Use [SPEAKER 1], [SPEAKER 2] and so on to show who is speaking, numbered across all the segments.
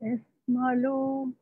[SPEAKER 1] इस मालूम।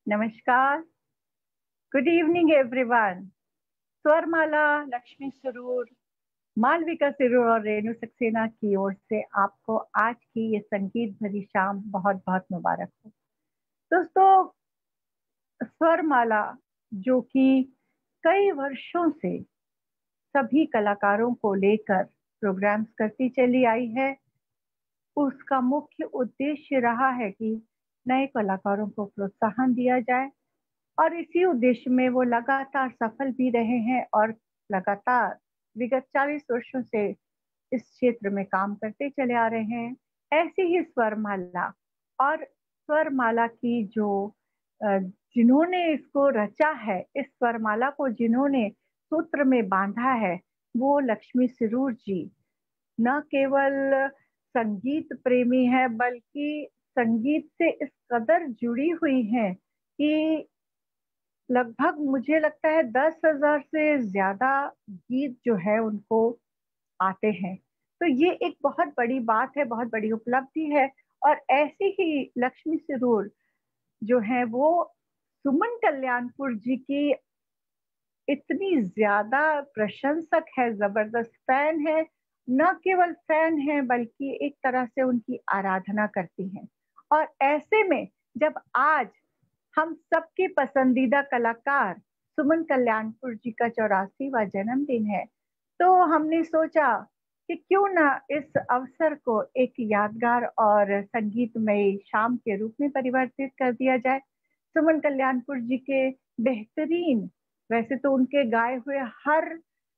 [SPEAKER 1] नमस्कार, good evening everyone. स्वरमाला, Lakshmi सरूर, Malvika सरूर और रेणु सक्सेना की ओर से आपको आज की ये संगीत भरी शाम बहुत बहुत मुबारक हो। दोस्तों, स्वरमाला जो कि कई वर्षों से सभी कलाकारों को लेकर प्रोग्राम्स करती चली आई है, उसका मुख्य उद्देश्य रहा है कि नए कलाकारों को प्रोत्साहन दिया जाए और इसी उद्देश्य में वो लगातार सफल भी रहे हैं और लगातार विगत 40 वर्षों से इस क्षेत्र में काम करते चले आ रहे हैं। ऐसी ही स्वरमाला और स्वरमाला की जो जिन्होंने इसको रचा है, इस स्वरमाला को जिन्होंने सूत्र में बांधा है, वो लक्ष्मी सरूर जी न केवल संगीत प्रेमी है बल्कि संगीत से इस कदर जुड़ी हुई हैं कि लगभग मुझे लगता है 10,000 से ज्यादा गीत जो है उनको आते हैं। तो ये एक बहुत बड़ी बात है, बहुत बड़ी उपलब्धि है। और ऐसी ही लक्ष्मी सरूर जो है वो सुमन कल्याणपुर जी की इतनी ज्यादा प्रशंसक है, जबरदस्त फैन है। न केवल फैन है बल्कि एक तरह से उनकी आराधना करती हैं। और ऐसे में जब आज हम सबके पसंदीदा कलाकार सुमन कल्याणपुर जी का 84वां जन्मदिन है, तो हमने सोचा कि क्यों ना इस अवसर को एक यादगार और संगीतमय शाम के रूप में परिवर्तित कर दिया जाए। सुमन कल्याणपुर जी के बेहतरीन, वैसे तो उनके गाए हुए हर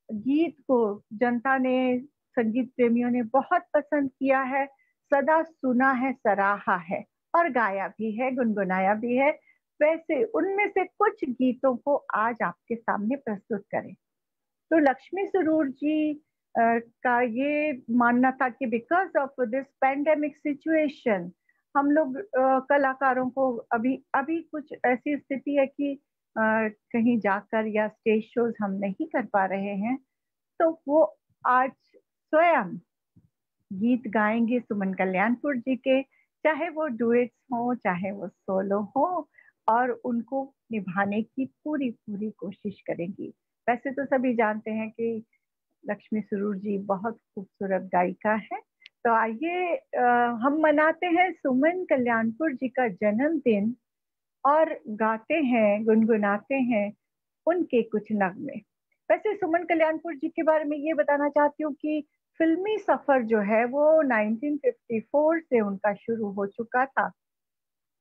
[SPEAKER 1] गीत को जनता ने, संगीत प्रेमियों ने बहुत पसंद किया है, सदा सुना है, सराहा है और गाया भी है, गुनगुनाया भी है। वैसे उनमें से कुछ गीतों को आज आपके सामने प्रस्तुत करें। तो लक्ष्मी सरूर जी का ये मानना था कि because of this pandemic situation हम लोग कलाकारों को अभी अभी कुछ ऐसी स्थिति है कि कहीं जाकर या स्टेज शोज हम नहीं कर पा रहे हैं, तो वो आज स्वयं गीत गाएंगे सुमन कल्याणपुर जी के, चाहे वो डुएट्स हो चाहे वो सोलो हो, और उनको निभाने की पूरी पूरी कोशिश करेंगी। वैसे तो सभी जानते हैं कि लक्ष्मी सरूर जी बहुत खूबसूरत गायिका है। तो आइए हम मनाते हैं सुमन कल्याणपुर जी का जन्मदिन और गाते हैं, गुनगुनाते हैं उनके कुछ नगमे। वैसे सुमन कल्याणपुर जी के बारे में ये बताना चाहती हूँ कि फिल्मी सफर जो है वो 1954 से उनका शुरू हो चुका था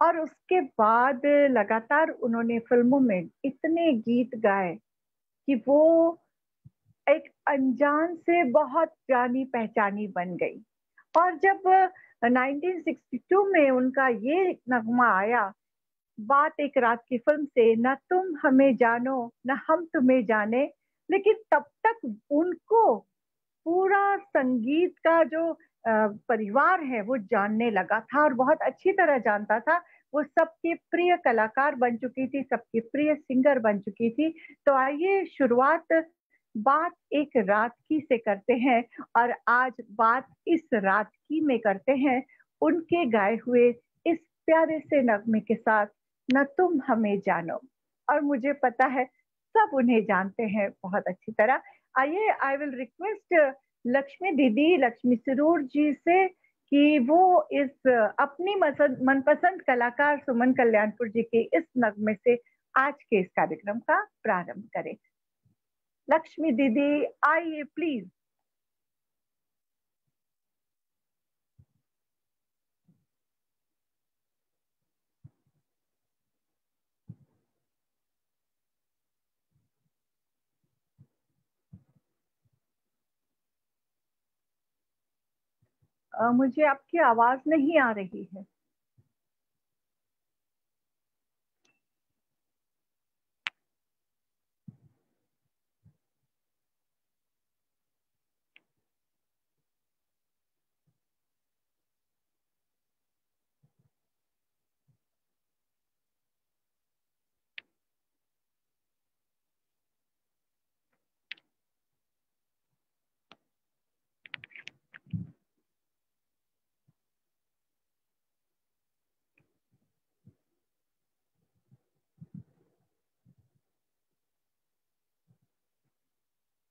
[SPEAKER 1] और उसके बाद लगातार उन्होंने फिल्मों में इतने गीत गाए कि वो एक अनजान से बहुत जानी पहचानी बन गई। और जब 1962 में उनका ये नगमा आया, बात एक रात की फिल्म से, न तुम हमें जानो न हम तुम्हें जाने, लेकिन तब तक उनको पूरा संगीत का जो परिवार है वो जानने लगा था और बहुत अच्छी तरह जानता था। वो सबकी प्रिय कलाकार बन चुकी थी, सबकी प्रिय सिंगर बन चुकी थी। तो आइए शुरुआत बात एक रात की से करते हैं और आज बात इस रात की में करते हैं उनके गाए हुए इस प्यारे से नगमे के साथ न तुम हमें जानो। और मुझे पता है सब उन्हें जानते हैं बहुत अच्छी तरह। आइए, आई विल रिक्वेस्ट लक्ष्मी दीदी, लक्ष्मी सरूर जी से कि वो इस अपनी मनपसंद कलाकार सुमन कल्याणपुर जी के इस नगमे से आज के इस कार्यक्रम का प्रारंभ करें। लक्ष्मी दीदी, आइए प्लीज। मुझे आपकी आवाज नहीं आ रही है।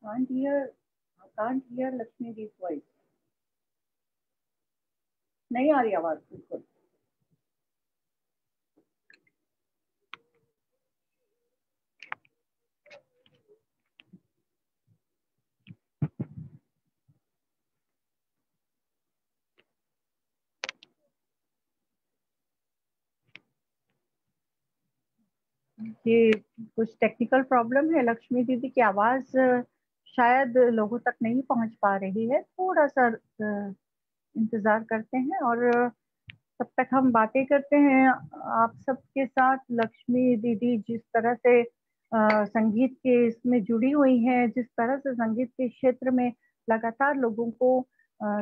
[SPEAKER 1] Can't hear, can't hear Lakshmi दीदी वॉइस। नहीं आ रही आवाज बिल्कुल। ये कुछ टेक्निकल प्रॉब्लम है। लक्ष्मी दीदी की आवाज शायद लोगों तक नहीं पहुंच पा रही है। थोड़ा सा इंतजार करते हैं और तब तक हम बातें करते हैं आप सबके साथ। लक्ष्मी दीदी जिस तरह से संगीत के इसमें जुड़ी हुई हैं, जिस तरह से संगीत के क्षेत्र में लगातार लोगों को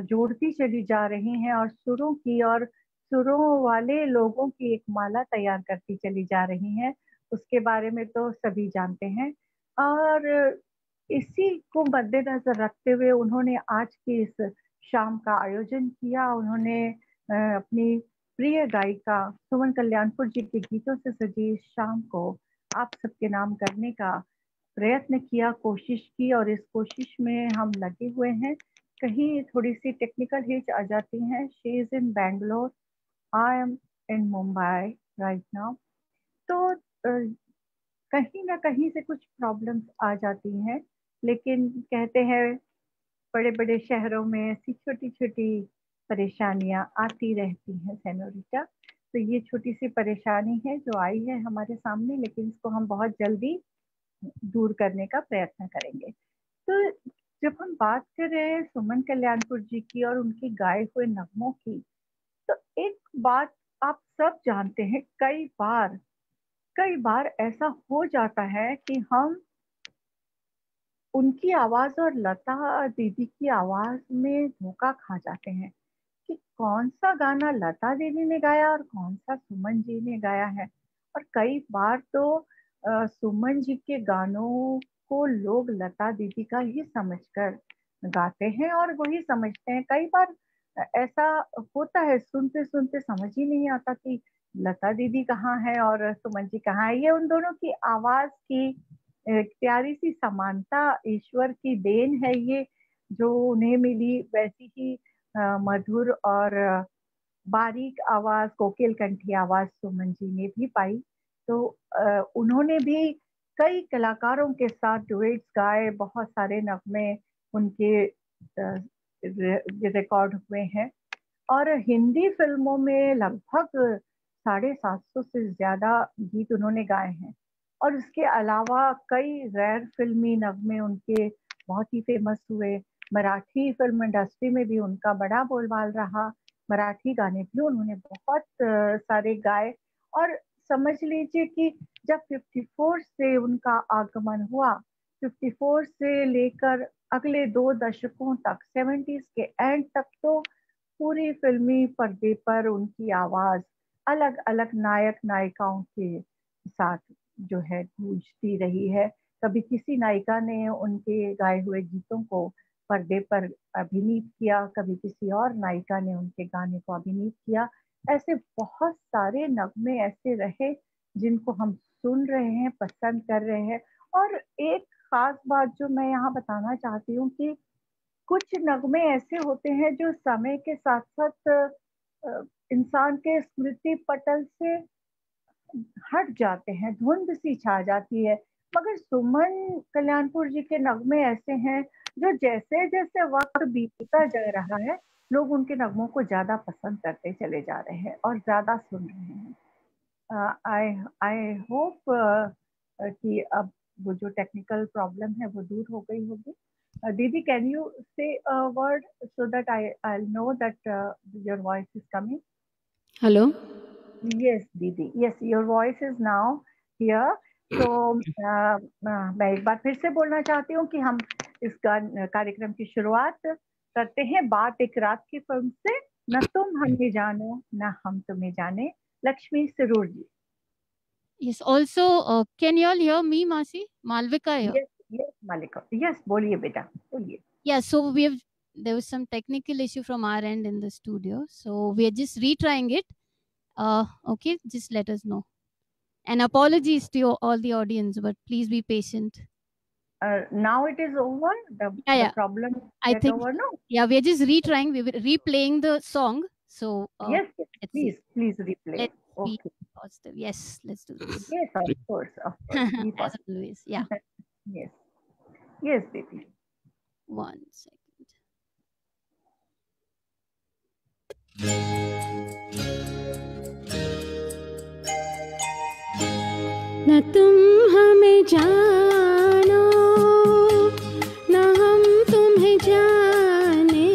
[SPEAKER 1] जोड़ती चली जा रही हैं और सुरों की और सुरों वाले लोगों की एक माला तैयार करती चली जा रही हैं, उसके बारे में तो सभी जानते हैं। और इसी को मद्देनजर रखते हुए उन्होंने आज की इस शाम का आयोजन किया। उन्होंने अपनी प्रिय गायिका सुमन कल्याणपुर जी के गीतों से सजी इस शाम को आप सबके नाम करने का प्रयत्न किया, कोशिश की, और इस कोशिश में हम लगे हुए हैं। कहीं थोड़ी सी टेक्निकल हिच आ जाती है। She is in Bangalore, I am in Mumbai right now. तो कहीं ना कहीं से कुछ प्रॉब्लम्स आ जाती हैं, लेकिन कहते हैं बड़े बड़े शहरों में ऐसी छोटी छोटी परेशानियां आती रहती हैं सेनोरिटा। तो ये छोटी सी परेशानी है जो आई है हमारे सामने, लेकिन इसको हम बहुत जल्दी दूर करने का प्रयत्न करेंगे। तो जब हम बात कर रहे हैं सुमन कल्याणपुर जी की और उनके गाए हुए नगमों की, तो एक बात आप सब जानते हैं, कई बार ऐसा हो जाता है कि हम उनकी आवाज और लता दीदी की आवाज में धोखा खा जाते हैं कि कौन सा गाना लता दीदी ने गाया और कौन सा सुमन जी ने गाया है। और कई बार तो सुमन जी के गानों को लोग लता दीदी का ही समझकर गाते हैं और वही समझते हैं। कई बार ऐसा होता है, सुनते सुनते समझ ही नहीं आता कि लता दीदी कहाँ है और सुमन जी कहाँ है। ये उन दोनों की आवाज की एक प्यारी सी समानता, ईश्वर की देन है ये, जो उन्हें मिली। वैसी ही मधुर और बारीक आवाज, कोकिल कंठी आवाज सुमन जी ने भी पाई। तो उन्होंने भी कई कलाकारों के साथ डुएट्स गाए, बहुत सारे नगमे उनके रिकॉर्ड हुए हैं और हिंदी फिल्मों में लगभग 750 से ज्यादा गीत उन्होंने गाए हैं। और उसके अलावा कई गैर फिल्मी नगमे उनके बहुत ही फेमस हुए। मराठी फिल्म इंडस्ट्री में भी उनका बड़ा बोलबाल रहा। मराठी गाने भी उन्होंने बहुत सारे गाए। और समझ लीजिए कि जब 54 से उनका आगमन हुआ, 54 से लेकर अगले 2 दशकों तक, 70s के एंड तक, तो पूरी फिल्मी पर्दे पर उनकी आवाज अलग अलग नायक नायिकाओं के साथ जो है गूंजती रही है। कभी किसी नायिका ने उनके गाए हुए गीतों को पर्दे पर अभिनीत किया, कभी किसी और नायिका ने उनके गाने को अभिनीत किया। ऐसे बहुत सारे नगमे ऐसे रहे जिनको हम सुन रहे हैं, पसंद कर रहे हैं। और एक खास बात जो मैं यहाँ बताना चाहती हूँ कि कुछ नगमे ऐसे होते हैं जो समय के साथ-साथ इंसान के स्मृति पटल से हट जाते हैं, धुंध सी छा जाती है। मगर सुमन कल्याणपुर जी के नगमे ऐसे हैं जो जैसे-जैसे वक़्त बीतता जा रहा है, लोग उनके नगमों को ज़्यादा पसंद करते चले जा रहे हैं और ज़्यादा सुन रहे हैं। आई आई होप कि अब वो जो टेक्निकल प्रॉब्लम है वो दूर हो गई होगी। दीदी, कैन यू से a word so that I'll know that your voice is coming?
[SPEAKER 2] Hello.
[SPEAKER 1] Yes, दीदी, yes, your voice is now here. तो मैं एक बार फिर से बोलना चाहती हूँ कि हम इस कार्यक्रम की शुरुआत करते हैं बात एक रात की फिल्म से, न तुम हमें जानो न हम तुम्हें जाने, लक्ष्मी सरूर जी।
[SPEAKER 2] Yes, also, can you all hear me, Masi? Malvika here.
[SPEAKER 1] Yes, yes, मालिका, yes, बोलिए बेटा, बोलिए।
[SPEAKER 2] Yeah, so there was some technical issue from our end in the studio, so we are just retrying it. Okay, just let us know. And apologies to all the audience, but please be patient.
[SPEAKER 1] Now it is over.
[SPEAKER 2] Yeah.
[SPEAKER 1] The problem
[SPEAKER 2] I
[SPEAKER 1] get
[SPEAKER 2] think,
[SPEAKER 1] over now.
[SPEAKER 2] yeah, we are just retrying. We were replaying the song. So
[SPEAKER 1] Yes,
[SPEAKER 2] let's see.
[SPEAKER 1] please replay.
[SPEAKER 2] Let's be
[SPEAKER 1] Okay.
[SPEAKER 2] positive. Yes, let's do this.
[SPEAKER 1] Yes, of course, be
[SPEAKER 2] As
[SPEAKER 1] positive.
[SPEAKER 2] always. Yeah.
[SPEAKER 1] Yes, yes, baby.
[SPEAKER 2] 1 second. न तुम हमें जानो न हम तुम्हें जाने,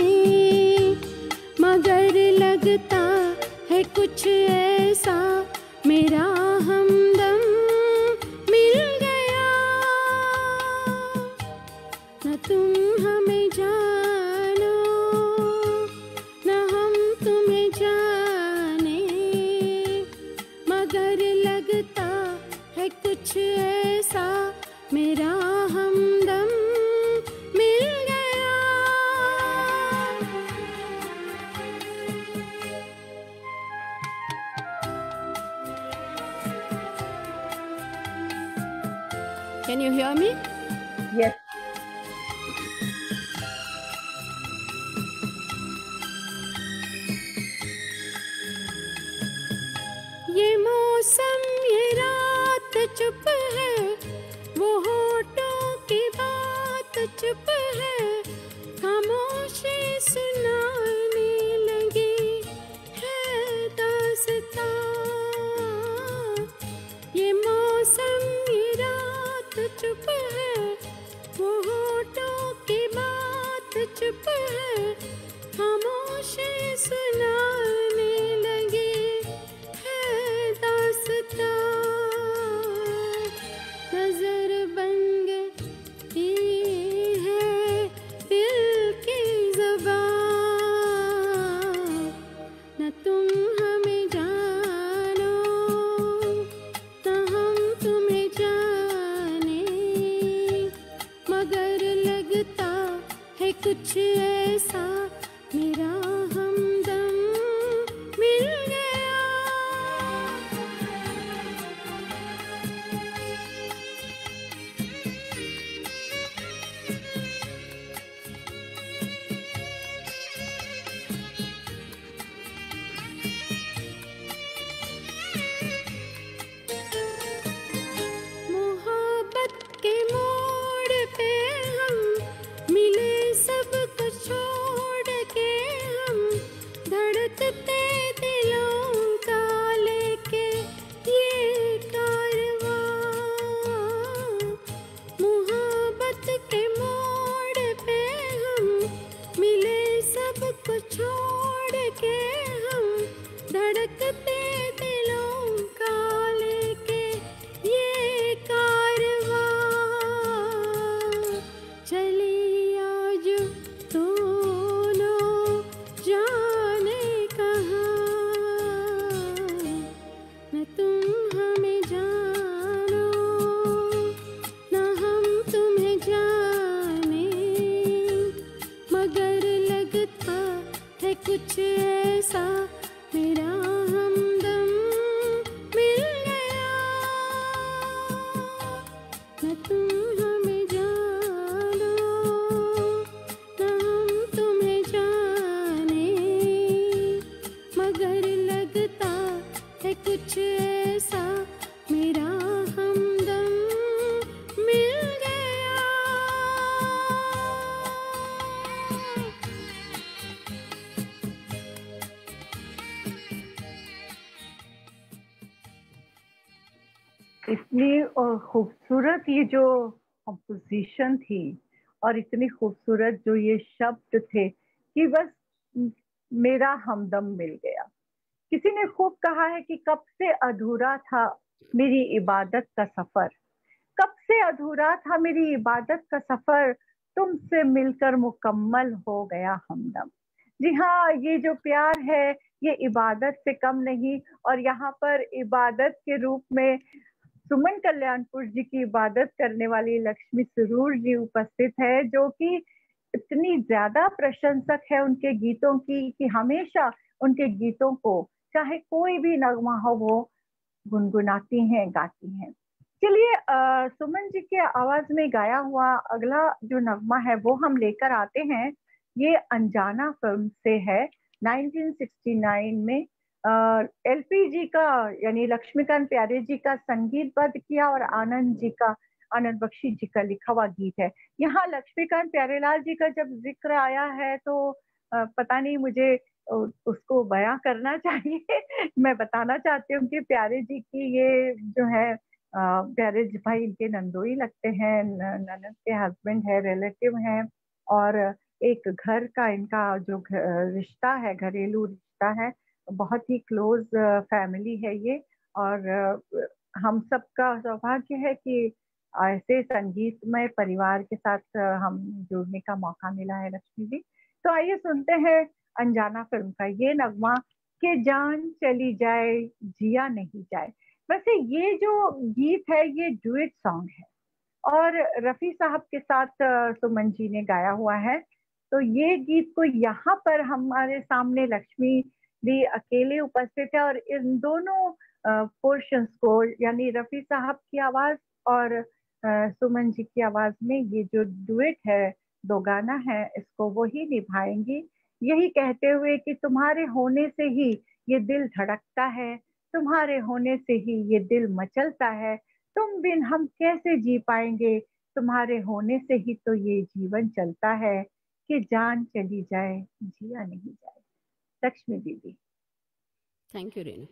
[SPEAKER 2] मगर लगता है कुछ ऐसा मेरा हमदम मिल गया। न तुम हमें जानो न हम तुम्हें जाने, मगर लगता है कुछ ऐसा मेरा हमदम मिल गया। Can you hear me?
[SPEAKER 1] Yes.
[SPEAKER 2] ये मौसम ये रात चुप है, वो होठों की बात चुप है, खामोशी सुनाने लगी है दास्तां। ये मौसम ये रात चुप है, वो होठों की बात चुप है, खामोशी सुनाने लगी नजर बन गई है दिल की ज़बान। न तुम हमें जानो न हम तुम्हें जाने, मगर लगता है कुछ ऐसा मेरा हमदम मिल गया। मोहब्बत के मोड़ पे हम मिले, सब कुछ छोड़ के हम धड़कते दिलों का लेके ये कारवां। मोहब्बत के मोड़ पे हम मिले, सब कुछ छोड़ के हम धड़कते दिलों का लेके ये कारवां। चली आज दोनों जाने कहाँ, न तुम हमें जानो न हम तुम्हें जाने,
[SPEAKER 3] ऐसा मेरा हमदम मिल गया, न तुम हमें जानो न हम तुम्हें जाने, मगर लगता है कुछ ऐसा मेरा हमदम मिल गया।
[SPEAKER 1] इतनी खूबसूरत ये जो कंपोजिशन थी और इतनी खूबसूरत जो ये शब्द थे कि बस मेरा हमदम मिल गया। किसी ने खूब कहा है कि कब से अधूरा था मेरी इबादत का सफर, कब से अधूरा था मेरी इबादत का सफर, तुमसे मिलकर मुकम्मल हो गया हमदम। जी हाँ, ये जो प्यार है ये इबादत से कम नहीं, और यहाँ पर इबादत के रूप में सुमन कल्याणपुर जी की इबादत करने वाली लक्ष्मी सरूर जी उपस्थित है, जो कि इतनी ज्यादा प्रशंसक है उनके गीतों की कि हमेशा उनके गीतों को चाहे कोई भी नगमा हो वो गुनगुनाती हैं, गाती हैं। चलिए सुमन जी के आवाज में गाया हुआ अगला जो नगमा है वो हम लेकर आते हैं। ये अनजाना फिल्म से है, 1969 में एलपी जी का यानी लक्ष्मीकांत प्यारे जी का संगीतबद्ध किया और आनंद बख्शी जी का लिखा हुआ गीत है। यहाँ लक्ष्मीकांत प्यारेलाल जी का जब जिक्र आया है तो पता नहीं मुझे उसको बयां करना चाहिए। मैं बताना चाहती हूँ कि प्यारे जी की ये जो है प्यारे जी भाई इनके नंदोई लगते हैं, ननद के हस्बैंड है, रिलेटिव हैं, और एक घर का इनका जो रिश्ता है, घरेलू रिश्ता है, बहुत ही क्लोज फैमिली है ये। और हम सबका सौभाग्य है कि ऐसे संगीतमय परिवार के साथ हम जुड़ने का मौका मिला है लक्ष्मी जी। तो आइए सुनते हैं अनजाना फिल्म का ये नगमा कि जान चली जाए जिया नहीं जाए। वैसे ये जो गीत है ये डुएट सॉन्ग है और रफी साहब के साथ सुमन जी ने गाया हुआ है। तो ये गीत को यहाँ पर हमारे सामने लक्ष्मी जी अकेले उपस्थित है, और इन दोनों पोर्शंस को यानी रफी साहब की आवाज और सुमन जी की आवाज में ये जो डुएट है, दो गाना है, इसको वो ही निभाएंगी, यही कहते हुए कि तुम्हारे होने से ही ये दिल धड़कता है, तुम्हारे होने से ही ये दिल मचलता है, तुम बिन हम कैसे जी पाएंगे, तुम्हारे होने से ही तो ये जीवन चलता है, कि जान चली जाए जिया नहीं जाए। लक्ष्मी दीदी।
[SPEAKER 3] Thank you Renu.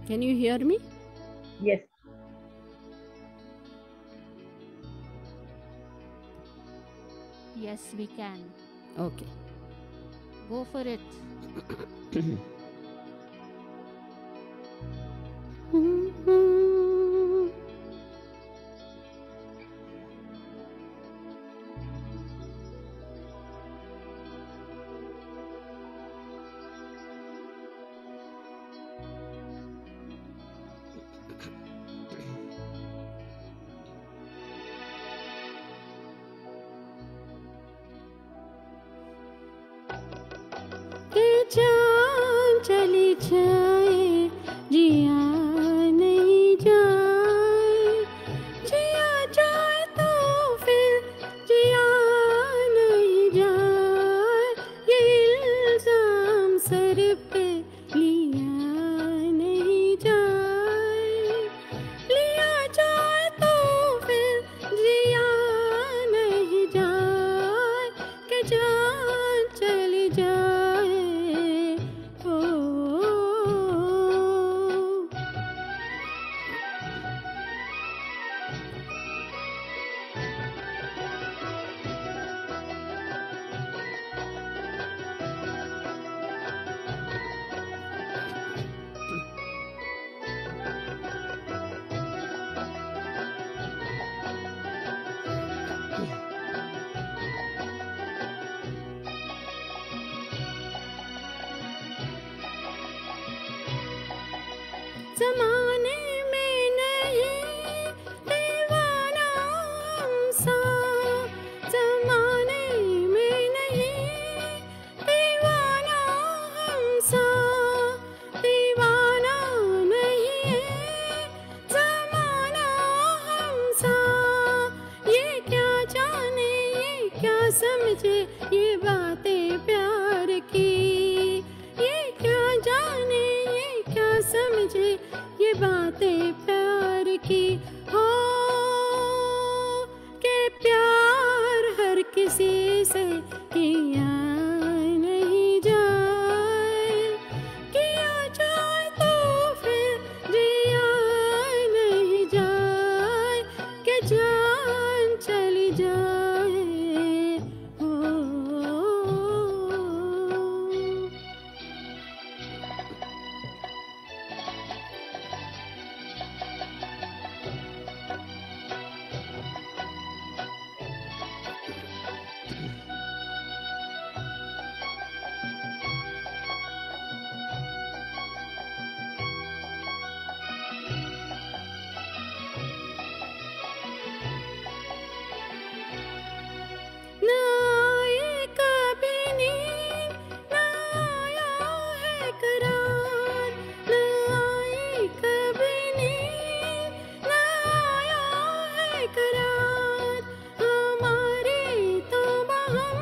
[SPEAKER 3] Can you hear me?
[SPEAKER 1] Yes.
[SPEAKER 2] Yes, we can.
[SPEAKER 3] Okay.
[SPEAKER 2] Go for it.
[SPEAKER 3] जान चली जाए जिया नहीं जाए, जिया जाए तो फिर जिया नहीं जाए, ये इल्जाम सर पे लिया नहीं जाए, लिया जाए तो फिर जिया नहीं जाए, कि जान चली जाए। ज़माने में नहीं समझे ये बातें प्यार की, ये क्या जाने ये क्या समझे ये बातें प्यार की। हो के प्यार हर किसी से किया नहीं जाए, किया जाए तो फिर जिया नहीं जाए, कि जान चली जाए। हो ना आए कभी नींद, ना आया है करार, ना आई कभी नींद, ना आया है करार। हमारी तो हम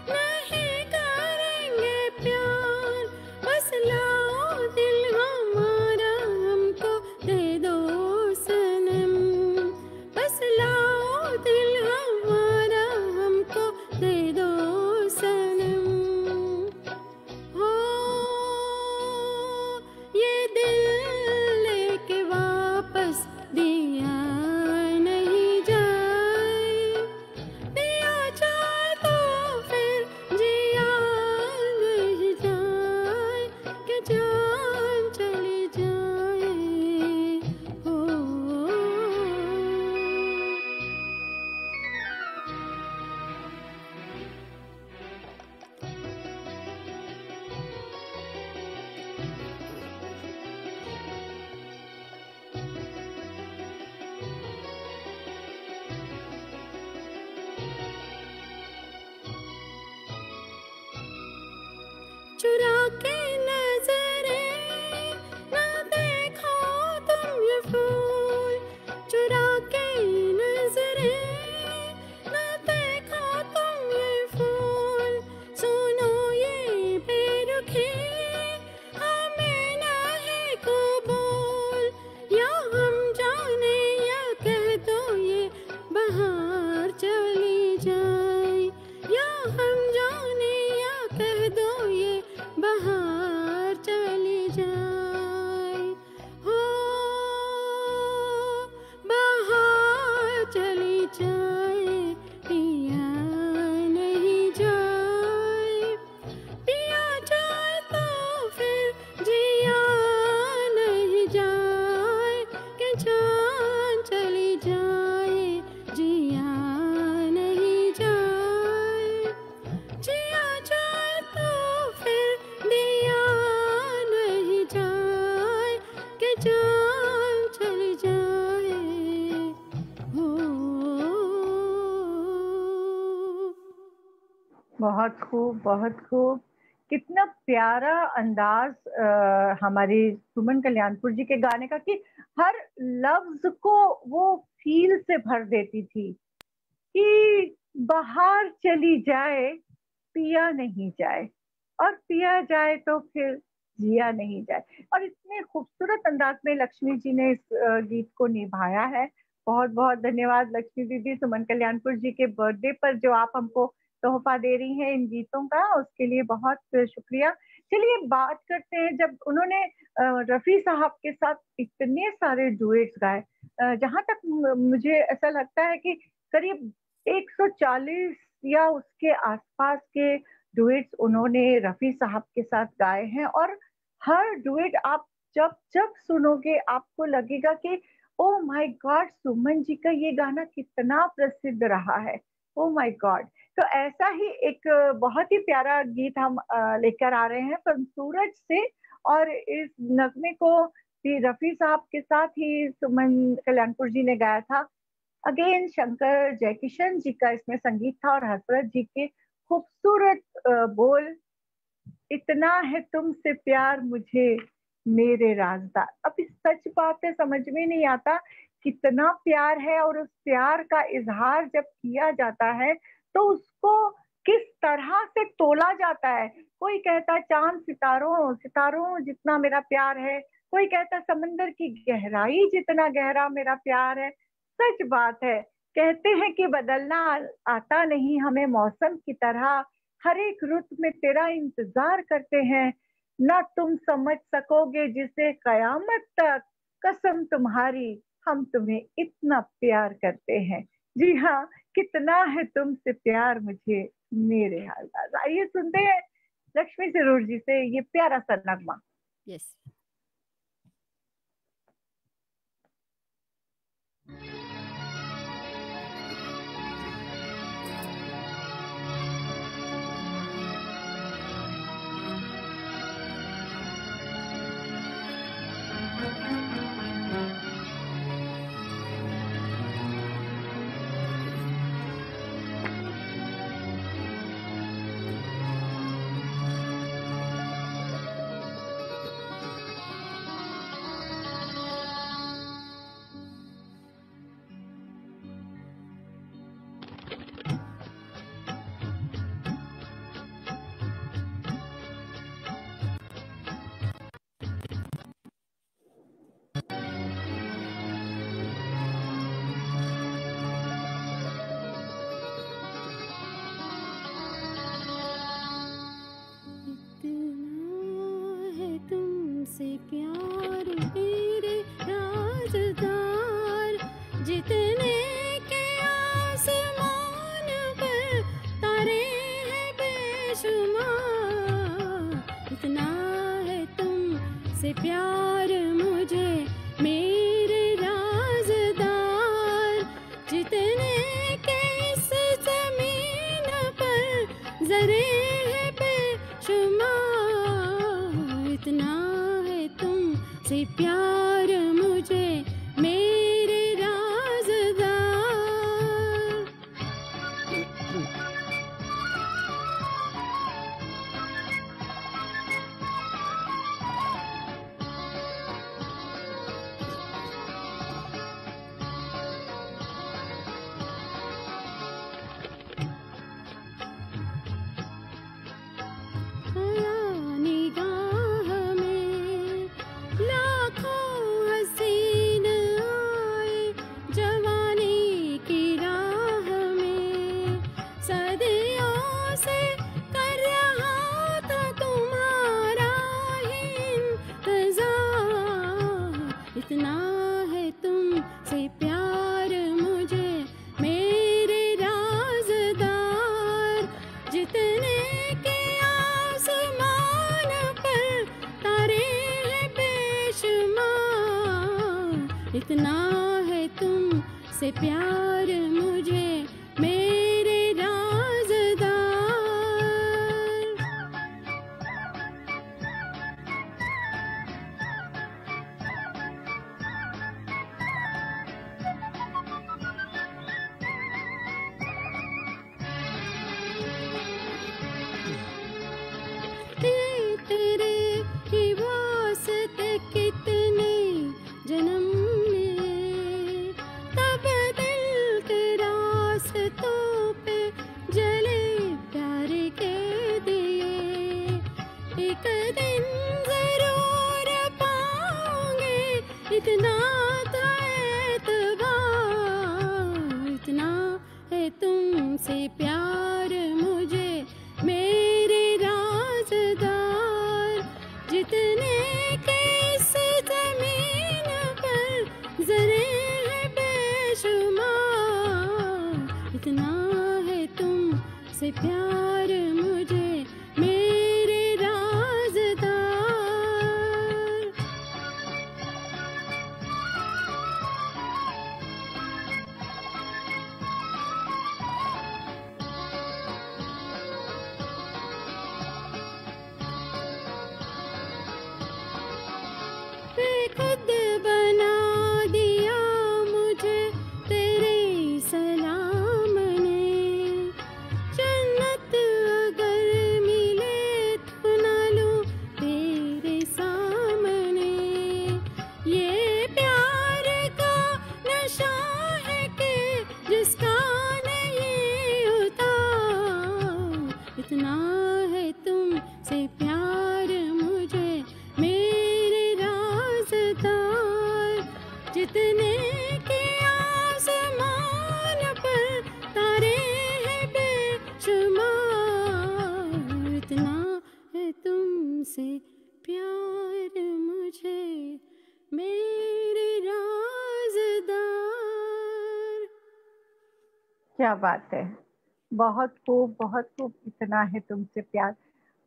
[SPEAKER 3] नहीं करेंगे प्यार, बस लाओ दिल हमारा हमको दे दो सनम, बस लाओ दिल हमारा हमको दे दो सनम। हो ये दिल लेके वापस दिया नहीं जाए, दिया जाए तो फिर जिया नहीं जाए, कि जान चली जाए। हो चुरा के नजरें ना देखो तुम ये फूल, चुरा के नजरें ना देखो तुम ये फूल। सुनो ये बेरुखी हमें ना है कबूल, या हम जाने या कह दो ये बाहर चली जाए, या हम जाने या कह दो ये बाहर चली जाए। हो बाहर चली जाए, पिया नहीं जाए, पिया जाए तो फिर जिया नहीं जाए, कि जान चली जाए, जिया नहीं जाए, जिया जाए तो फिर दिया नहीं जाए, कि जान चली जाए। हो
[SPEAKER 1] बहुत खूब, बहुत खूब। कितना प्यारा अंदाज हमारी सुमन कल्याणपुर जी के गाने का, कि हर लफ्ज को वो फील से भर देती थी कि बाहर चली जाए, पिया नहीं जाए, और पिया जाए तो फिर जिया नहीं जाए। और इतने खूबसूरत अंदाज में लक्ष्मी जी ने इस गीत को निभाया है। बहुत बहुत धन्यवाद लक्ष्मी दीदी, सुमन कल्याणपुर जी के बर्थडे पर जो आप हमको तोहफा दे रही हैं इन गीतों का, उसके लिए बहुत शुक्रिया। चलिए बात करते हैं, जब उन्होंने रफी साहब के साथ इतने सारे डुएट्स गाए, जहां तक मुझे ऐसा लगता है कि करीब 140 या उसके आसपास के डुएट्स उन्होंने रफी साहब के साथ गाए हैं, और हर डुएट आप जब जब सुनोगे आपको लगेगा कि oh my God, Suman ji का ये गाना कितना प्रसिद्ध रहा है। Oh my God. तो ऐसा ही एक बहुत ही प्यारा गीत हम लेकर आ रहे हैं फिल्म सूरज से, और इस नगमे को भी रफी साहब के साथ ही सुमन कल्याणपुर जी ने गाया था। अगेन शंकर जयकिशन जी का इसमें संगीत था, और हसरत जी के खूबसूरत बोल, इतना है तुमसे प्यार मुझे मेरे राजदार। अब इस सच बात है, समझ में नहीं आता कितना प्यार है, और उस प्यार का इजहार जब किया जाता है तो उसको किस तरह से तोला जाता है। कोई कहता है चांद सितारों सितारों जितना मेरा प्यार है, कोई कहता है समंदर की गहराई जितना गहरा मेरा प्यार है। सच बात है, कहते हैं कि बदलना आता नहीं हमें मौसम की तरह, हर एक रुत में तेरा इंतजार करते हैं। ना तुम समझ सकोगे जिसे कयामत तक, कसम तुम्हारी हम तुम्हें इतना प्यार करते हैं। जी हाँ, कितना है तुमसे प्यार मुझे मेरे हालात। आइए सुनते हैं लक्ष्मी सरूर जी से ये प्यारा सा नगमा।
[SPEAKER 3] यस। से प्यार मेरे राज़दार, जितने के आसमान पर तारे हैं बेशुमार। इतना है तुमसे प्यार मुझे मेरे राज़दार, जितने के इस ज़मीन पर ज़रे हैं बेशुमार। इतना से प्यार मुझे मेरे राज़दार। इतना है तुमसे प्यार मुझे मेरे राज़दार, जितने के आसमान पर तारे हैं बेशुमार। इतना है तुमसे प्यार मुझे मेरे राज़दार। तेरे ही वास्ते कितने जन्म लिए, तब दिल के रास्तों पे जले प्यार के दिए। एक दिन जरूर पाओगे इतना था एतबार। इतना है तुमसे प्यार मुझे मेरे राज़दार, जितने के इस ज़मीन पर ज़रे हैं बेशुमार। इतना है तुमसे प्यार मुझे मेरे राज़दार। खुद बना दिया मुझे तेरे सलाम ने, जन्नत अगर मिले तो ना लूं तेरे सामने। ये प्यार का नशा है कि जिसका नहीं उतार।
[SPEAKER 1] क्या बात है, बहुत खूब, बहुत खूब। इतना है तुमसे प्यार।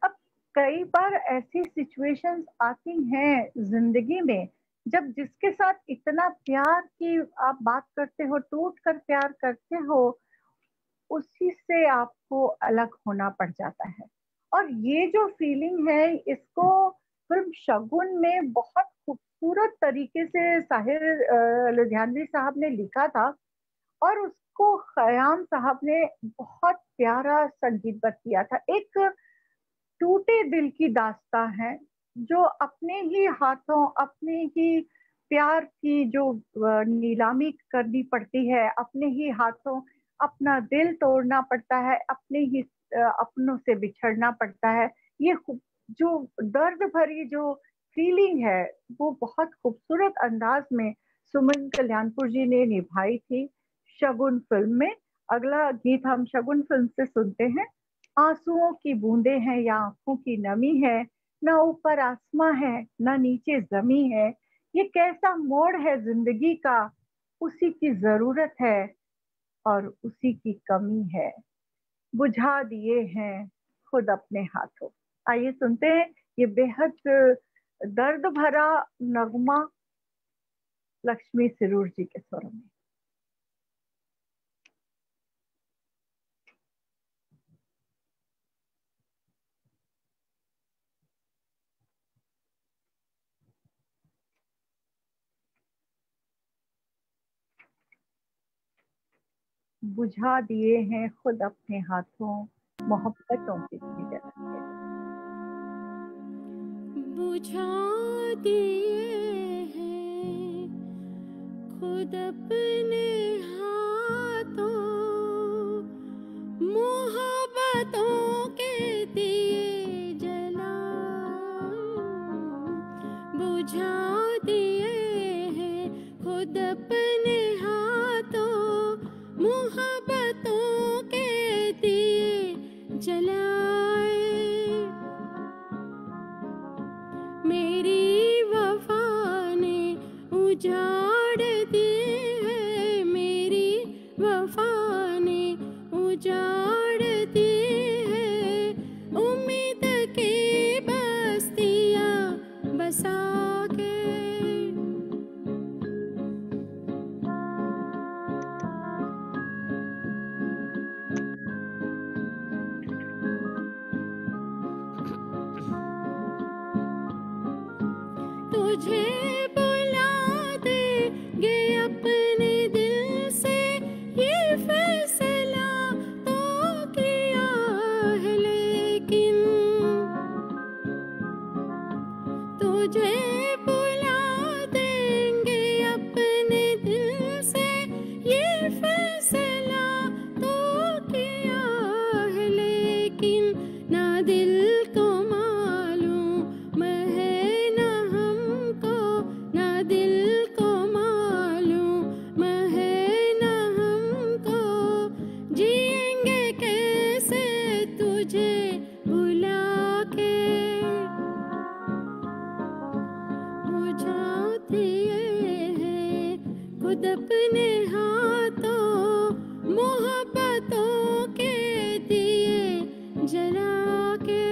[SPEAKER 1] अब कई बार ऐसी सिचुएशंस आती हैं जिंदगी में जब जिसके साथ इतना प्यार की आप बात करते हो, टूट कर प्यार करते हो, उसी से आपको अलग होना पड़ जाता है। और ये जो फीलिंग है, इसको फिल्म शगुन में बहुत खूबसूरत तरीके से साहिर लुधियानवी साहब ने लिखा था, और उसको खयाम साहब ने बहुत प्यारा संगीतबद्ध किया था। एक टूटे दिल की दास्तां है, जो अपने ही हाथों, अपने ही प्यार की जो नीलामी करनी पड़ती है, अपने ही हाथों अपना दिल तोड़ना पड़ता है, अपने ही अपनों से बिछड़ना पड़ता है। ये जो दर्द भरी जो फीलिंग है, वो बहुत खूबसूरत अंदाज में सुमन कल्याणपुर जी ने निभाई थी शगुन फिल्म में। अगला गीत हम शगुन फिल्म से सुनते हैं। आंसुओं की बूंदें हैं या आंखों की नमी है, ना ऊपर आसमां है ना नीचे जमी है, ये कैसा मोड़ है जिंदगी का, उसी की जरूरत है और उसी की कमी है, बुझा दिए हैं खुद अपने हाथों। आइए सुनते हैं ये बेहद दर्द भरा नगमा लक्ष्मी सिरूर जी के स्वरों में। बुझा दिए हैं खुद अपने हाथों, मोहब्बतों की जगह के।
[SPEAKER 3] बुझा दिए हैं खुद अपने हाथों, मोहब्बतों के दिए जला। बुझा दिए हैं खुद अपने हाथों, मोहब्बतों के दिए जलाए। मेरी वफा ने उजाड़ दिए हैं, मेरी वफा ने उजाड़ दिए हैं, उम्मीद की बस्तियां बसा के। तुझे बुला देंगे अपने दिल से, ये फैसला तो किया है, लेकिन तुझे बुला देंगे अपने दिल से, ये फैसला तो किया है, लेकिन ना दिल को मालूम है ना हमको, ना दिल को मालूम है ना हमको, जिएंगे कैसे तुझे बुला के। बुझा दिए हैं खुद अपने हाथों, मोहब्बतों के दिए जला के।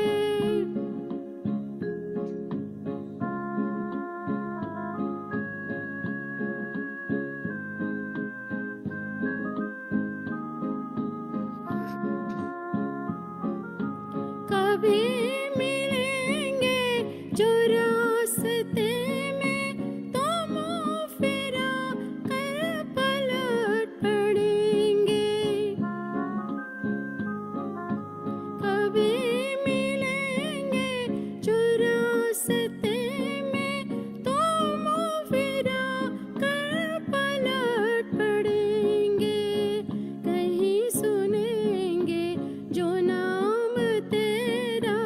[SPEAKER 3] कभी मिलेंगे जो रास्ते में, तो मुँह फिरा कर पलट पड़ेंगे। कभी मिलेंगे जो रास्ते में, तो मुँह फिरा कर पलट पड़ेंगे। कहीं सुनेंगे जो नाम तेरा,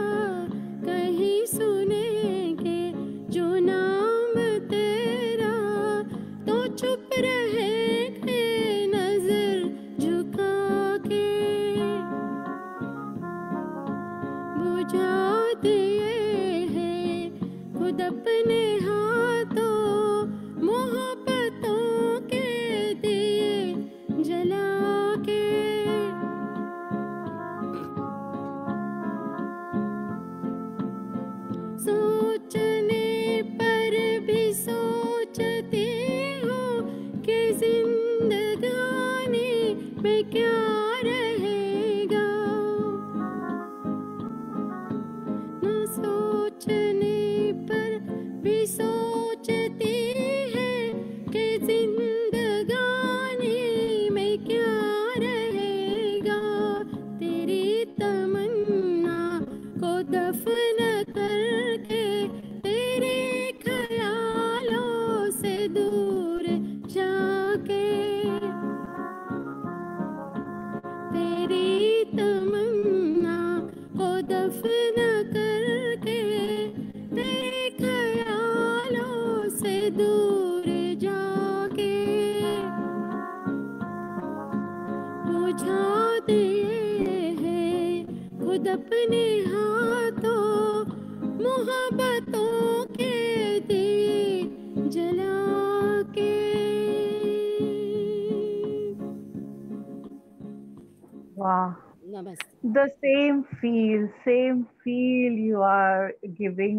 [SPEAKER 3] में क्या रहेगा। न सोचने पर भी सोचती है कि जिंदगानी में क्या रहेगा। तेरी तमन्ना को दफन करके तेरे ख्यालों से दूर जाके, तेरी तमन्ना को दफन करके तेरे ख्यालों से दूर जाके बुझाते हैं खुद अपने हाथों मोहब्बतों के दिए जला के।
[SPEAKER 1] Wow.
[SPEAKER 3] नमस्ते।
[SPEAKER 1] The same feel you are giving,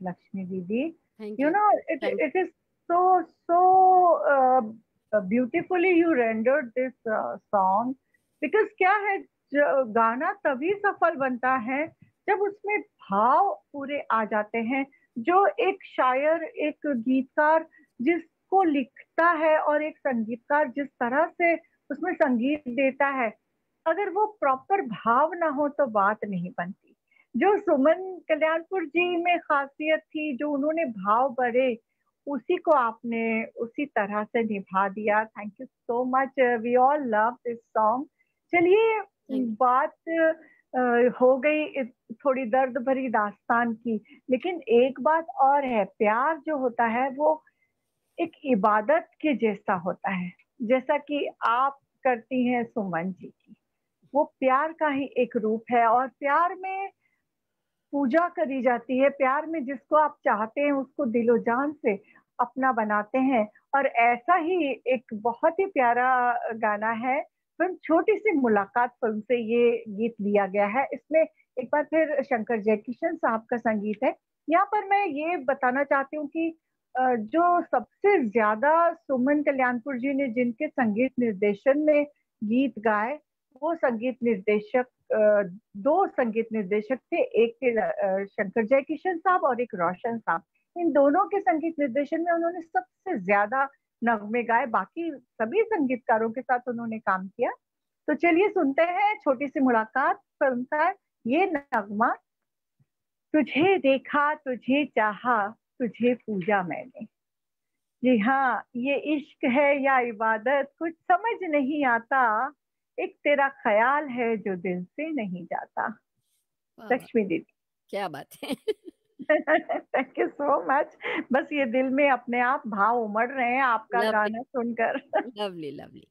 [SPEAKER 1] Lakshmi Didi.
[SPEAKER 3] Thank
[SPEAKER 1] You
[SPEAKER 3] you.
[SPEAKER 1] know, it is so beautifully you rendered this song, because क्या है, गाना तभी सफल बनता है जब उसमें भाव पूरे आ जाते हैं। जो एक शायर, एक गीतकार जिसको लिखता है और एक संगीतकार जिस तरह से उसमें संगीत देता है, अगर वो प्रॉपर भाव ना हो तो बात नहीं बनती। जो सुमन कल्याणपुर जी में खासियत थी, जो उन्होंने भाव भरे, उसी को आपने उसी तरह से निभा दिया। Thank you so much, we all love this song. चलिए, बात हो गई थोड़ी दर्द भरी दास्तान की, लेकिन एक बात और है, प्यार जो होता है वो एक इबादत के जैसा होता है, जैसा कि आप करती हैं सुमन जी की। वो प्यार का ही एक रूप है और प्यार में पूजा करी जाती है। प्यार में जिसको आप चाहते हैं उसको दिलो जान से अपना बनाते हैं। और ऐसा ही एक बहुत ही प्यारा गाना है, फिल्म छोटी सी मुलाकात फिल्म से ये गीत लिया गया है। इसमें एक बार फिर शंकर जयकिशन साहब का संगीत है। यहाँ पर मैं ये बताना चाहती हूँ कि जो सबसे ज्यादा सुमन कल्याणपुर जी ने जिनके संगीत निर्देशन में गीत गाए, वो संगीत निर्देशक, दो संगीत निर्देशक थे, एक थे शंकर जयकिशन साहब और एक रोशन साहब। इन दोनों के संगीत निर्देशन में उन्होंने सबसे ज्यादा नगमे गाए, बाकी सभी संगीतकारों के साथ उन्होंने काम किया। तो चलिए सुनते हैं छोटी सी मुलाकात फिल्म का ये नगमा। तुझे देखा, तुझे चाहा, तुझे पूजा मैंने। जी हाँ, ये इश्क है या इबादत कुछ समझ नहीं आता, एक तेरा ख्याल है जो दिल से नहीं जाता। लक्ष्मी दीदी,
[SPEAKER 3] क्या बात है।
[SPEAKER 1] Thank you so much. बस ये दिल में अपने आप भाव उमड़ रहे हैं आपका गाना सुनकर।
[SPEAKER 3] Lovely lovely.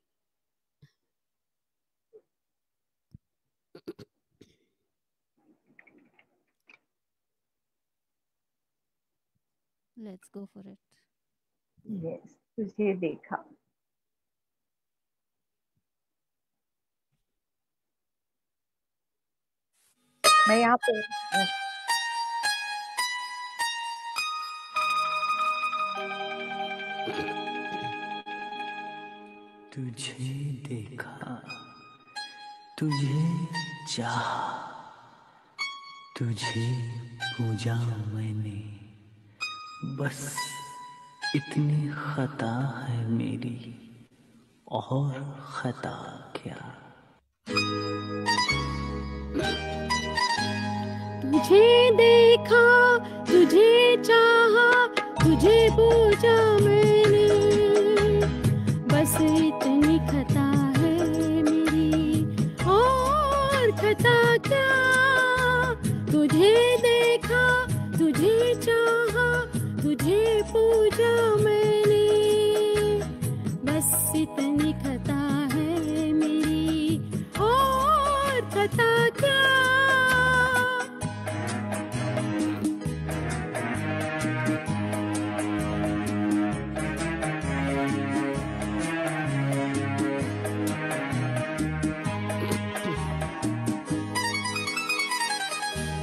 [SPEAKER 2] Let's go for it.
[SPEAKER 1] Yes, तुझे देखा। मैं यहाँ पे
[SPEAKER 4] तुझे देखा, तुझे चाहा, तुझे पूजा मैंने, बस इतनी खता है मेरी, और खता क्या।
[SPEAKER 3] तुझे देखा, तुझे चाहा, तुझे पूजा मैंने, बस इतनी खता है मेरी, और खता क्या। तुझे देखा, तुझे चाहा, तुझे पूजा मैंने, बस इतनी खता है मेरी, और खता क्या।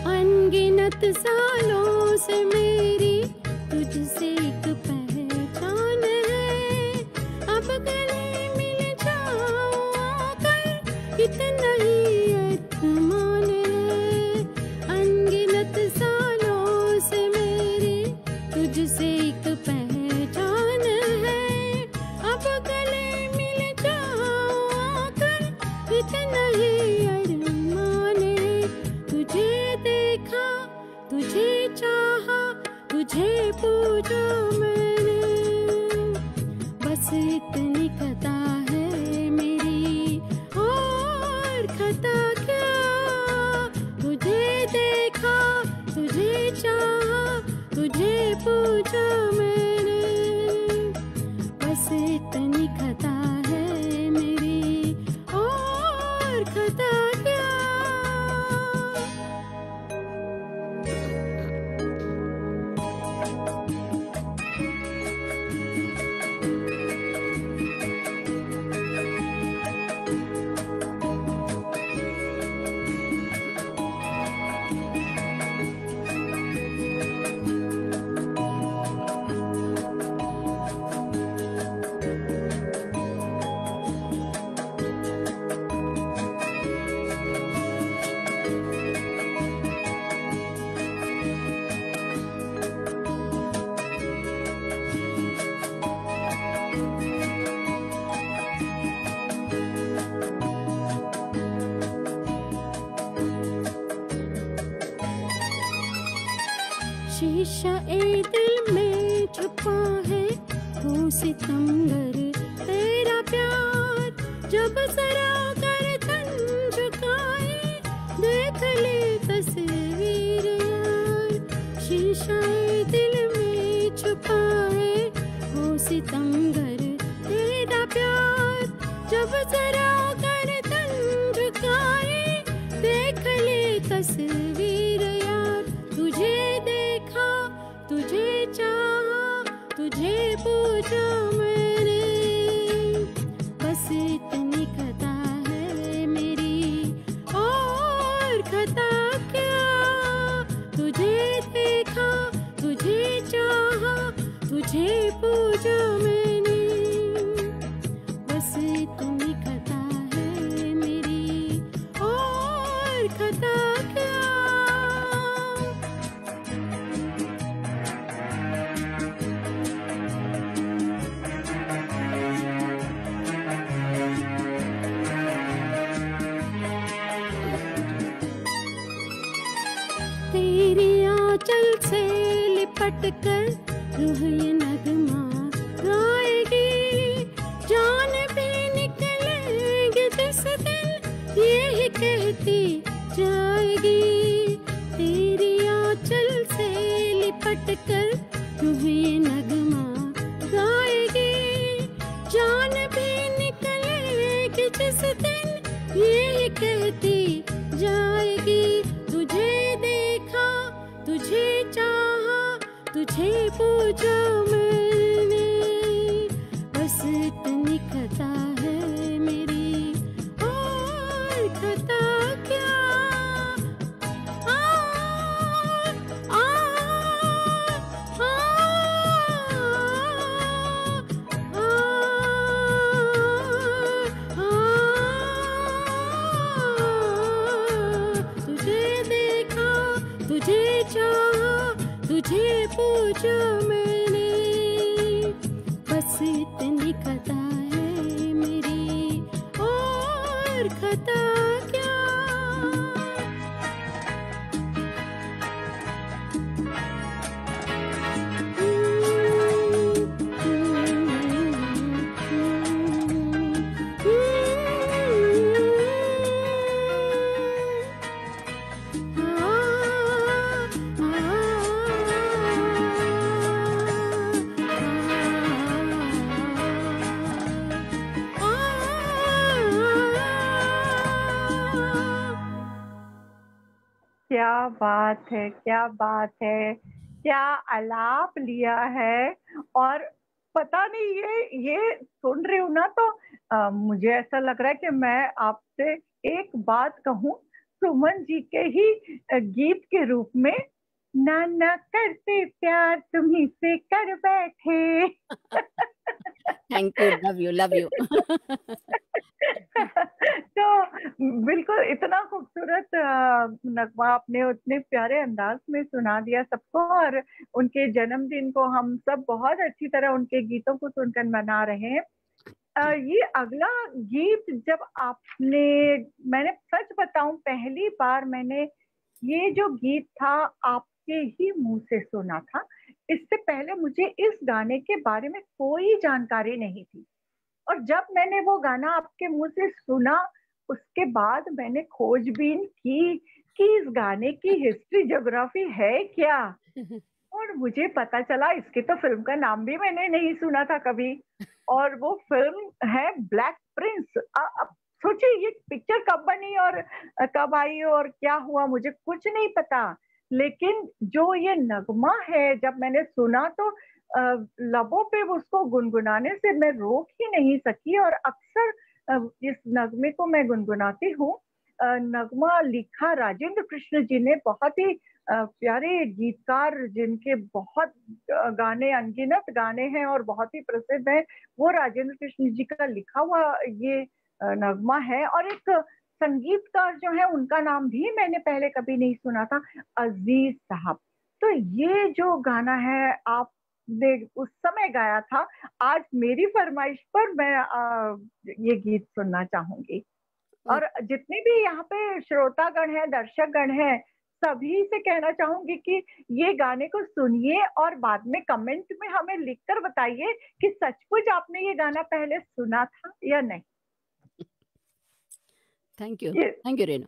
[SPEAKER 3] अनगिनत सालों से मेरी तुझसे एक पहचान है, अब गले मिल जाओ कितना ही अरमान है, अनगिनत सालों से मेरी तुझसे एक पहचान है। अब गले मिल जाओ आकर, कितना ही अरमान है। तुझे देखा, तुझे चाहा, तुझे पूछा मैंने, बस इतनी खता है मेरी, और खता क्या। तुझे देखा, तुझे चाहा, तुझे पूछा मैंने, बस इतनी खता है मेरी, और खता क्या। शीशा ए दिल में छुपा है, वो सितमगर तेरा प्यार। जब जरा गर्दन झुकाए, देख ले तस्वीर यार। शीशा ए दिल में छुपा है, वो सितमगर तेरा प्यार। जब जरा गर्दन झुकाए, देख ले तस्वीर यार। तुझे देखा, तुझे चाहा, तुझे पूछा मैंने, बस इतनी खता है मेरी, और खता क्या। तुझे देखा, तुझे चाहा, तुझे पूछा मैंने, बस इतनी खता है मेरी, और खता क्या। तेरी आंचल से लिपट कर रूह ये नगमा गाएगी, जान भी निकलेगी जिस दिन यही कहती जाएगी। तेरी आंचल से लिपट कर रूह ये नगमा गाएगी, जान भी निकलेगी जिस दिन यही कहती जाएगी। तुझे देखा, तुझे चाहा, तुझे पूछा मैंने, बस इतनी खता है मेरी, और खता क्या। आ, आ, आ, तुझे देखा, तुझे चाहा, तुझे पूछा मैंने, बस इतनी खता है मेरी, और खता क्या।
[SPEAKER 1] क्या बात है, क्या बात है, क्या आलाप लिया है। और पता नहीं ये सुन रही हूँ ना तो मुझे ऐसा लग रहा है कि मैं आपसे एक बात कहूँ, सुमन जी के ही गीत के रूप में, ना ना करते प्यार तुम्ही से कर बैठे।
[SPEAKER 5] Thank you, love you, love you.
[SPEAKER 1] तो इतना खूबसूरत नगमा आपने उतने प्यारे अंदाज में सुना दिया सबको, और उनके जन्मदिन को हम सब बहुत अच्छी तरह उनके गीतों को सुनकर मना रहे हैं। ये अगला गीत जब मैंने सच बताऊं, पहली बार मैंने ये जो गीत था आपके ही मुंह से सुना था। इससे पहले मुझे इस गाने के बारे में कोई जानकारी नहीं थी, और जब मैंने वो गाना आपके मुंह से सुना उसके बाद मैंने खोजबीन की कि इस गाने की हिस्ट्री ज्योग्राफी है क्या, और मुझे पता चला इसके तो फिल्म का नाम भी मैंने नहीं सुना था कभी, और वो फिल्म है ब्लैक प्रिंस। अब सोचिए ये पिक्चर कब बनी और कब आई और क्या हुआ, मुझे कुछ नहीं पता, लेकिन जो ये नगमा है जब मैंने सुना तो लबों पे उसको गुनगुनाने से मैं रोक ही नहीं सकी, और अक्सर इस नगमे को मैं गुनगुनाती हूँ। नगमा लिखा राजेंद्र कृष्ण जी ने, बहुत ही प्यारे गीतकार जिनके बहुत गाने, अनगिनत गाने हैं और बहुत ही प्रसिद्ध हैं, वो राजेंद्र कृष्ण जी का लिखा हुआ ये नगमा है। और एक संगीतकार जो है उनका नाम भी मैंने पहले कभी नहीं सुना था, अजीज साहब। तो ये जो गाना है आपने उस समय गाया था, आज मेरी फरमाइश पर मैं ये गीत सुनना चाहूंगी। और जितने भी यहाँ पे श्रोतागण हैं, दर्शकगण हैं, सभी से कहना चाहूंगी कि ये गाने को सुनिए और बाद में कमेंट में हमें लिखकर बताइए कि सचमुच आपने ये गाना पहले सुना था या नहीं।
[SPEAKER 5] Thank you Renu.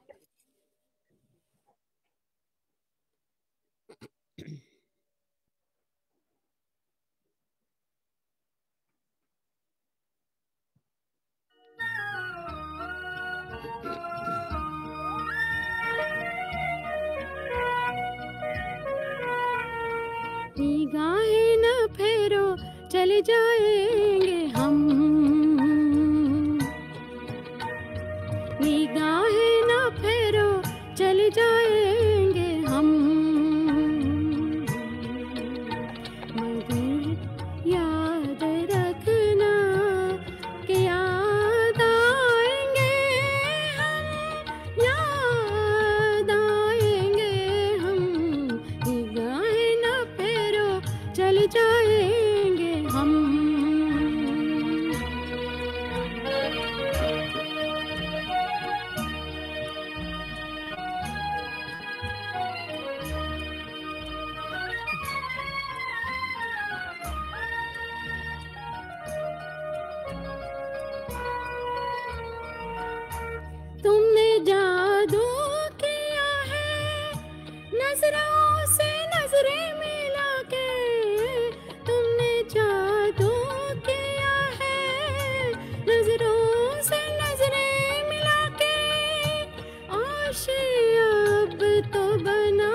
[SPEAKER 3] निगाहें न फेरो चले जाएंगे हम, निगाहें न फेरो चले जाएंगे हम, मगर याद रखना कि याद आएंगे हम, याद आएंगे हम, निगाहें न फेरो चले जाएंगे हम। तुमने जादू किया है नजरों से नजरें मिला के, तुमने जादू किया है नजरों से नजरें मिला के, आशिया अब तो बना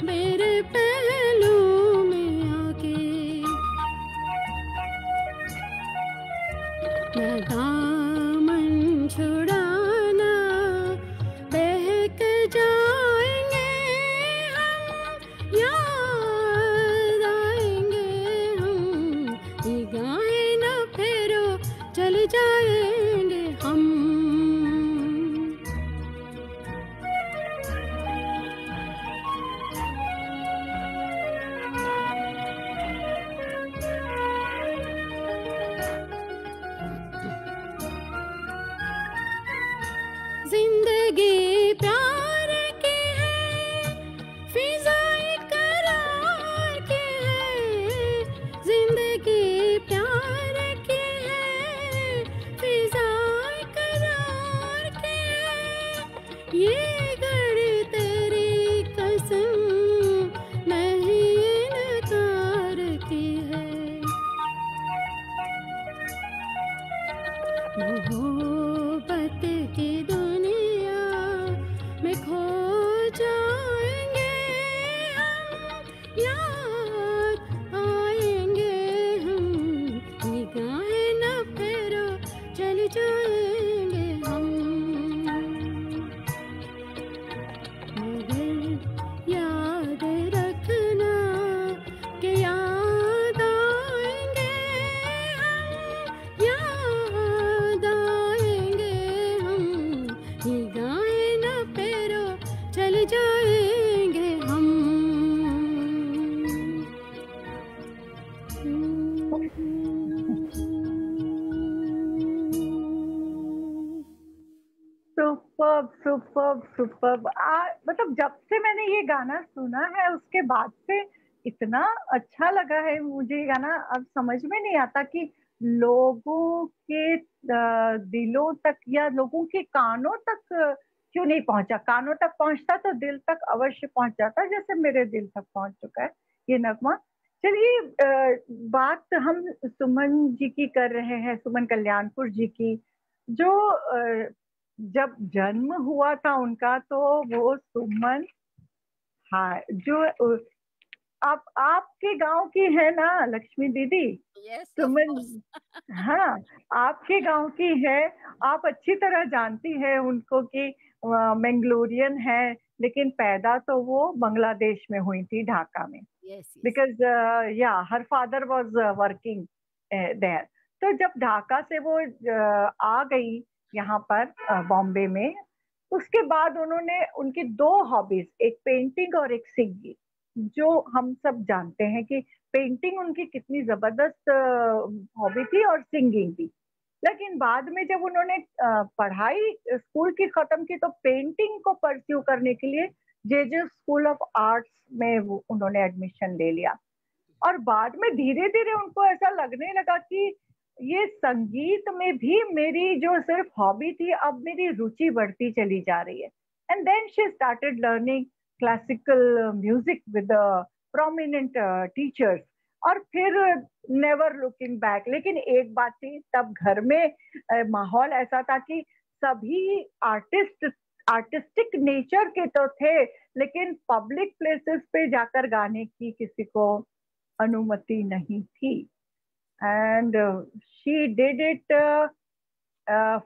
[SPEAKER 3] मेरे पहलू में आके, मैं दामन छुड़ाना बहक जाएंगे हम, याद आएंगे हम, निगाहें न फेरो चले जाएंगे हम। जिंदगी प्यार की है, फिजाए करार की है, जिंदगी प्यार की है, फिजाए करार की है, ये गढ़ तेरी कसम नहीं इनकार की है, मोहब्बत की दुनिया में खो जाएंगे हम, याद आएंगे हम, निगाहें न फेरो चले जाएंगे हम, मगर याद रखना कि याद आएंगे हम, याद आएंगे हम, निगाहें
[SPEAKER 1] सुपर्ब सुपर्ब सुपर्ब। मतलब जब से मैंने ये गाना सुना है उसके बाद से इतना अच्छा लगा है मुझे ये गाना। अब समझ में नहीं आता कि लोगों के दिलों तक या लोगों के कानों तक क्यों नहीं पहुंचा। कानों तक पहुंचता तो दिल तक अवश्य पहुंच जाता, जैसे मेरे दिल तक पहुंच चुका है ये नगमा। चलिए बात हम सुमन जी की कर रहे हैं, सुमन कल्याणपुर जी की, जो जब जन्म हुआ था उनका तो वो सुमन, हाँ, जो आपके गांव की है ना लक्ष्मी दीदी?
[SPEAKER 5] Yes, of
[SPEAKER 1] Suman,
[SPEAKER 5] course.
[SPEAKER 1] हाँ, आपके गांव की है। आप अच्छी तरह जानती है उनको कि मैंगलोरियन है, लेकिन पैदा तो वो बांग्लादेश में हुई थी, ढाका में,
[SPEAKER 5] Yes, yes.
[SPEAKER 1] बिकॉज या her father was working there. तो जब ढाका से वो आ गई यहाँ पर बॉम्बे में, उसके बाद उन्होंने उनकी दो हॉबीज, एक पेंटिंग और एक सिंगिंग, जो हम सब जानते हैं कि पेंटिंग उनकी कितनी जबरदस्त हॉबी थी और सिंगिंग भी। लेकिन बाद में जब उन्होंने पढ़ाई स्कूल की खत्म की तो पेंटिंग को परस्यू करने के लिए जे स्कूल ऑफ आर्ट्स में उन्होंने एडमिशन ले लिया। और बाद में धीरे धीरे उनको ऐसा लगने लगा कि ये संगीत में भी मेरी जो सिर्फ हॉबी थी, अब मेरी रुचि बढ़ती चली जा रही है। And then she started learning classical music with prominent teachers, और फिर नेवर लुकिंग बैक। लेकिन एक बात थी, तब घर में माहौल ऐसा था कि सभी आर्टिस्टिक नेचर के तो थे, लेकिन पब्लिक प्लेसेस पे जाकर गाने की किसी को अनुमति नहीं थी। And she did it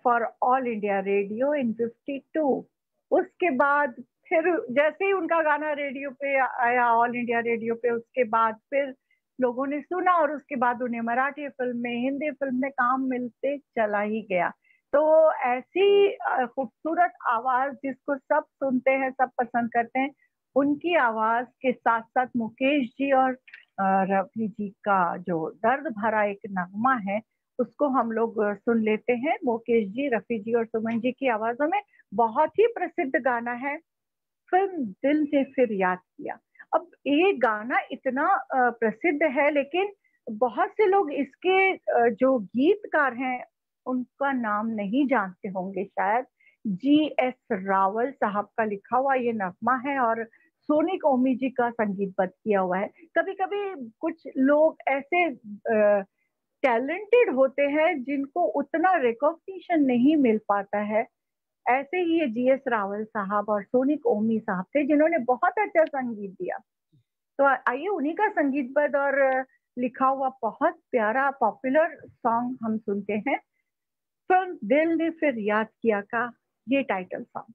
[SPEAKER 1] for All India Radio in 52। उसके बाद फिर जैसे ही उनका गाना रेडियो पे आया, ऑल इंडिया रेडियो पे, उसके बाद फिर लोगों ने सुना और उसके बाद उन्हें मराठी फिल्म में, हिंदी फिल्म में काम मिलते चला ही गया। तो ऐसी खूबसूरत आवाज जिसको सब सुनते हैं, सब पसंद करते हैं, उनकी आवाज के साथ साथ मुकेश जी और रफी जी का जो दर्द भरा एक नगमा है, उसको हम लोग सुन लेते हैं। मुकेश जी, रफी जी और सुमन जी की आवाजों में बहुत ही प्रसिद्ध गाना है, फिल्म दिल ने फिर याद किया। अब ये गाना इतना प्रसिद्ध है, लेकिन बहुत से लोग इसके जो गीतकार हैं उनका नाम नहीं जानते होंगे शायद। जी.एस. रावल साहब का लिखा हुआ ये नगमा है और सोनिक ओमी जी का संगीतबद्ध किया हुआ है। कभी कभी कुछ लोग ऐसे टैलेंटेड होते हैं जिनको उतना रिकॉग्निशन नहीं मिल पाता है। ऐसे ही ये जी.एस. रावल साहब और सोनिक ओमी साहब थे जिन्होंने बहुत अच्छा संगीत दिया। तो आइए उन्हीं का संगीतबद्ध और लिखा हुआ बहुत प्यारा पॉपुलर सॉन्ग हम सुनते हैं, फिल्म दिल ने फिर याद किया का ये टाइटल सॉन्ग।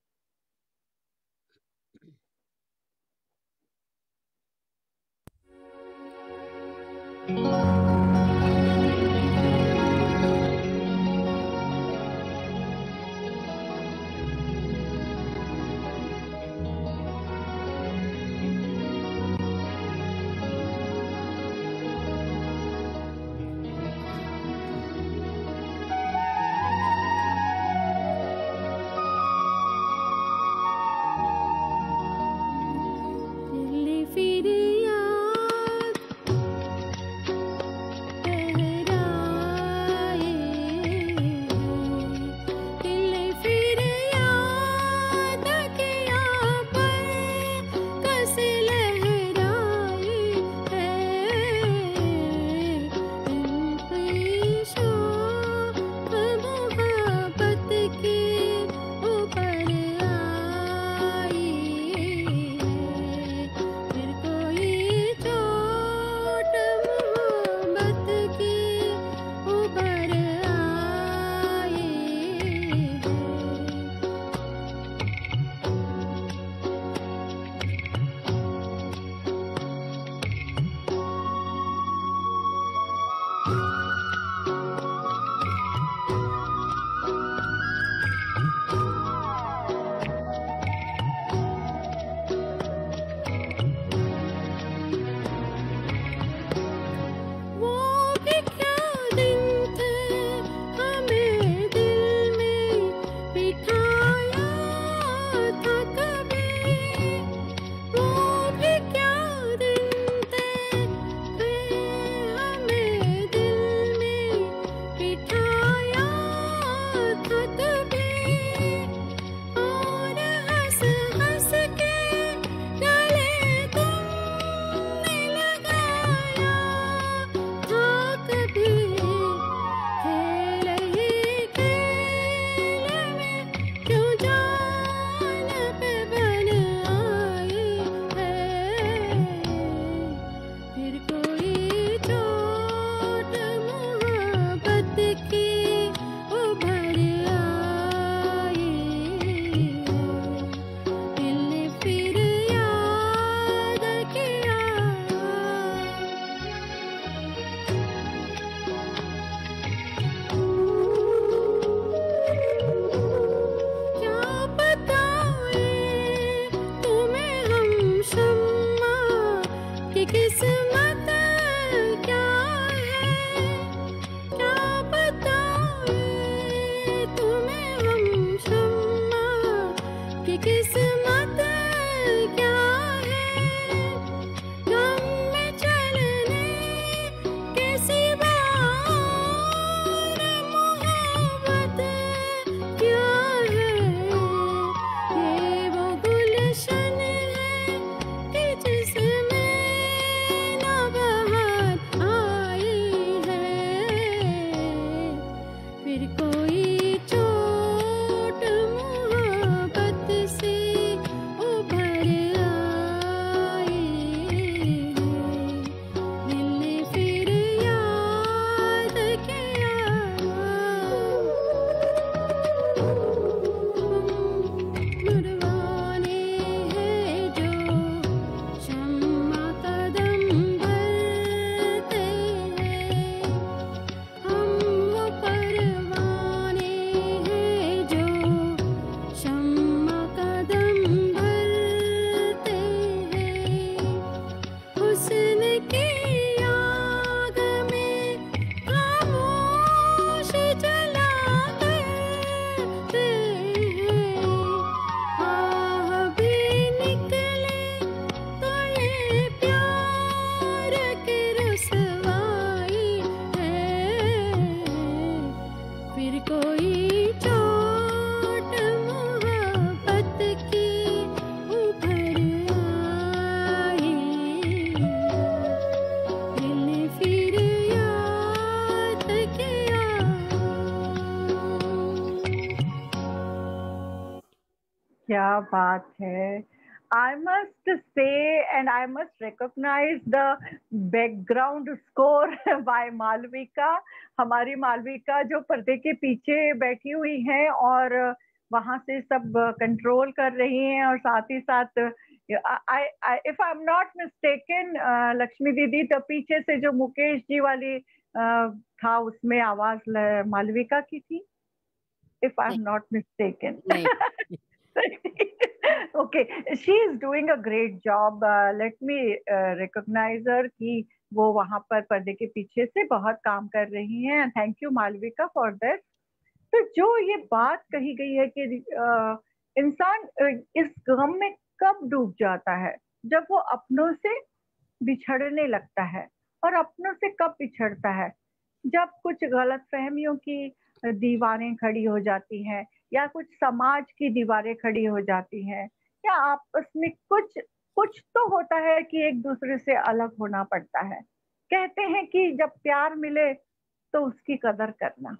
[SPEAKER 3] फिर याद किस्मत क्या है गम में चलने के सिवा और मोहब्बत क्या है। ये वो गुलशन है कि जिसमें नबहार आई है। फिर कोई चोट मोहब्बत से उभर आई है। दिल ने फिर याद किया मुरवाने हैं जो शम्मा कदम भरते हैं। हम वो परवाने हैं जो शम्मा कदम भरते हैं। हुस्न की आग में खामोश जला करते हैं। आह भी निकले तो ये प्यार की रुसवाई है। फिर कोई चोट मोहब्बत की उभर आई। दिल ने फिर याद किया।
[SPEAKER 1] क्या बात है। I must say and I must recognize the background score by Malvika. हमारी मालविका जो पर्दे के पीछे बैठी हुई हैं और वहां से सब कंट्रोल कर रही हैं और साथ ही साथ if I'm not mistaken Lakshmi दीदी तो पीछे से जो मुकेश जी वाली था उसमें आवाज मालविका की थी if I'm not mistaken.
[SPEAKER 5] नहीं
[SPEAKER 1] Okay, she is doing a great job. Let me recognize her कि वो वहां पर पर्दे के पीछे से बहुत काम कर रही हैं. Thank you Malvika for that. तो जो ये बात कही गई है कि इंसान इस गम में कब डूब जाता है जब वो अपनों से बिछड़ने लगता है। और अपनों से कब बिछड़ता है जब कुछ गलतफहमियों की दीवारें खड़ी हो जाती हैं या कुछ समाज की दीवारें खड़ी हो जाती हैं या आपस में कुछ कुछ तो होता है कि एक दूसरे से अलग होना पड़ता है। कहते हैं कि जब प्यार मिले तो उसकी कदर करना,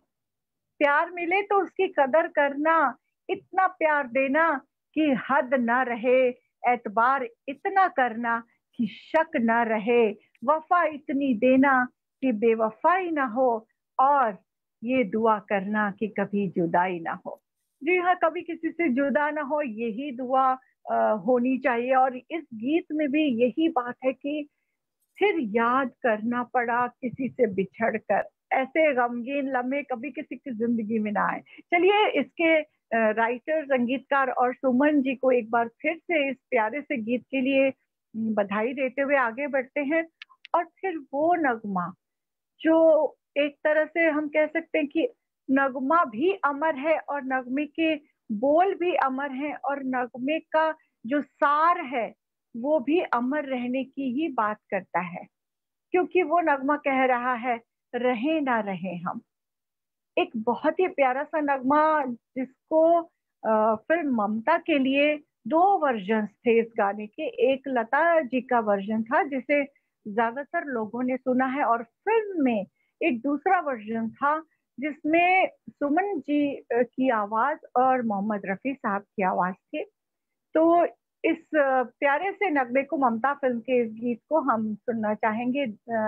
[SPEAKER 1] प्यार मिले तो उसकी कदर करना, इतना प्यार देना कि हद ना रहे, एतबार इतना करना कि शक ना रहे, वफा इतनी देना कि बेवफाई ना हो, और ये दुआ करना कि कभी जुदाई ना हो। जी हाँ, कभी किसी से जुदा ना हो, यही दुआ होनी चाहिए। और इस गीत में भी यही बात है कि फिर याद करना पड़ा किसी से बिछड़ कर, ऐसे गमगीन लम्हे कभी किसी की जिंदगी में ना आए। चलिए इसके राइटर, संगीतकार और सुमन जी को एक बार फिर से इस प्यारे से गीत के लिए बधाई देते हुए आगे बढ़ते हैं। और फिर वो नगमा जो एक तरह से हम कह सकते हैं कि नगमा भी अमर है और नगमे के बोल भी अमर हैं और नगमे का जो सार है वो भी अमर रहने की ही बात करता है, क्योंकि वो नगमा कह रहा है रहे ना रहे हम। एक बहुत ही प्यारा सा नगमा जिसको फिल्म ममता के लिए 2 वर्जन थे इस गाने के। एक लता जी का वर्जन था जिसे ज्यादातर लोगों ने सुना है, और फिल्म में एक दूसरा वर्जन था जिसमें सुमन जी की आवाज और मोहम्मद रफी साहब की आवाज थी। तो इस प्यारे से नगमे को, ममता फिल्म के इस गीत को हम सुनना चाहेंगे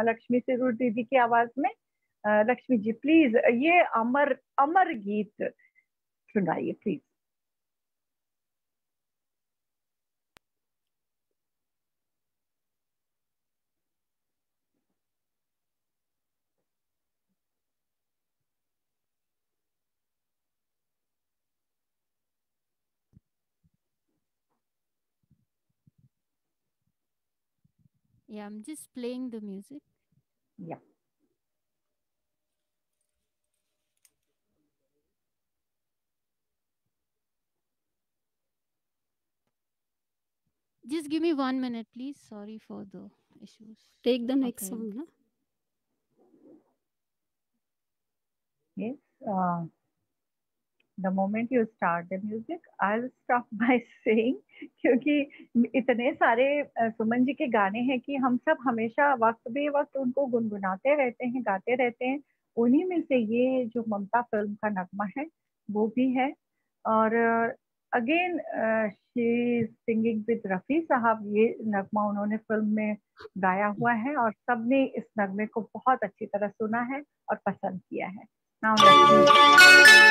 [SPEAKER 1] लक्ष्मी सिरूर दीदी की आवाज में। लक्ष्मी जी प्लीज ये अमर अमर गीत सुनाइए please.
[SPEAKER 2] Yeah, I'm just playing the music.
[SPEAKER 1] Yeah.
[SPEAKER 2] Just give me 1 minute, please. Sorry for the issues.
[SPEAKER 5] Take the next
[SPEAKER 2] Okay.
[SPEAKER 5] song, na?
[SPEAKER 1] Yes. The moment you start the music, I'll stop by saying क्योंकि इतने सारे सुमन जी के गाने हैं कि हम सब हमेशा वक्त बे वक्त उनको गुनगुनाते रहते हैं, गाते रहते हैं। उन्हीं में से ये जो ममता फिल्म का नगमा है वो भी है। और again she singing with Rafi साहब, ये नगमा उन्होंने फिल्म में गाया हुआ है और सबने इस नगमे को बहुत अच्छी तरह सुना है और पसंद किया है। Now let's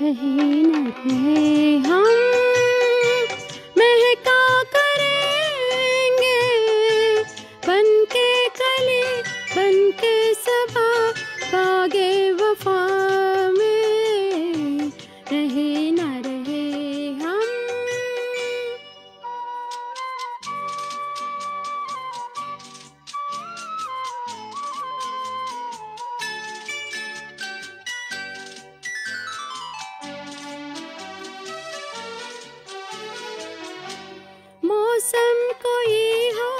[SPEAKER 3] रहे न रहे हम महका करेंगे, बनके कली बनके सबा बागे वफा में, रहे न रहे हम। मौसम कोई हो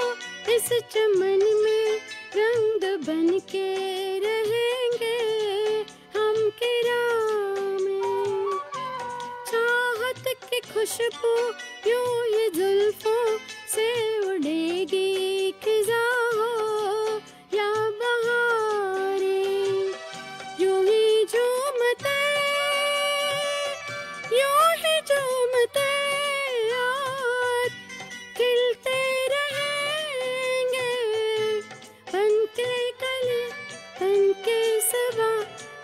[SPEAKER 3] इस चमन में, रंग बन के रहेंगे हम किरा में। चाहत की खुशबू यूं ही जुल्फों से उड़ेगी, खिजा हो या बहारें यूं ही झूमते यार खिलते रहेंगे, बनके कली बनके सबा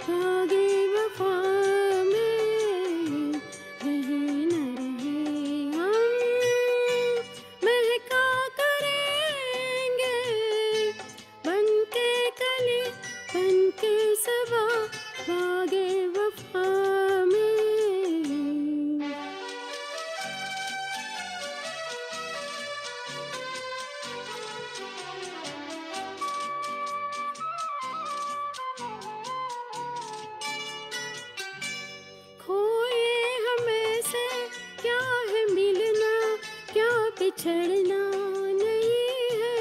[SPEAKER 3] भागे वफा में, रहे न रहे हम महका करेंगे, बनके कली बनके सबा भागे वफा में। खोए हमें से क्या है मिलना, क्या बिछड़ना नहीं है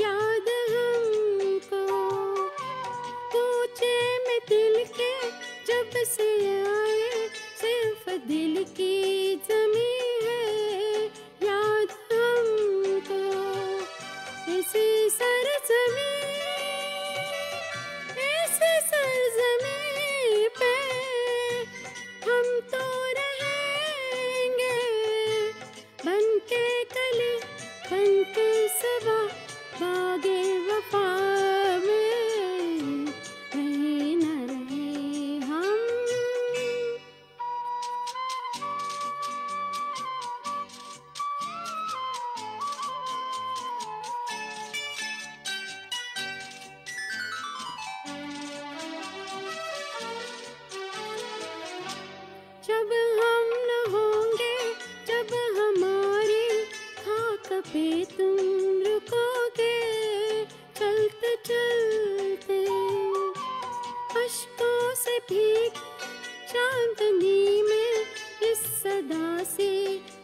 [SPEAKER 3] याद हमको। पूछे में दिल के जब से आए, सिर्फ दिल की जमी है याद हमको। इसी सरजमी पे हम तो रहेंगे, बनके कली बनके सबा बागे वफा में, रहे न रहे हम। जब हम न होंगे, जब हमारी खाक पे तुम रुकोगे, चलते चलते अश्कों से भीग चांदनी में इस सदा से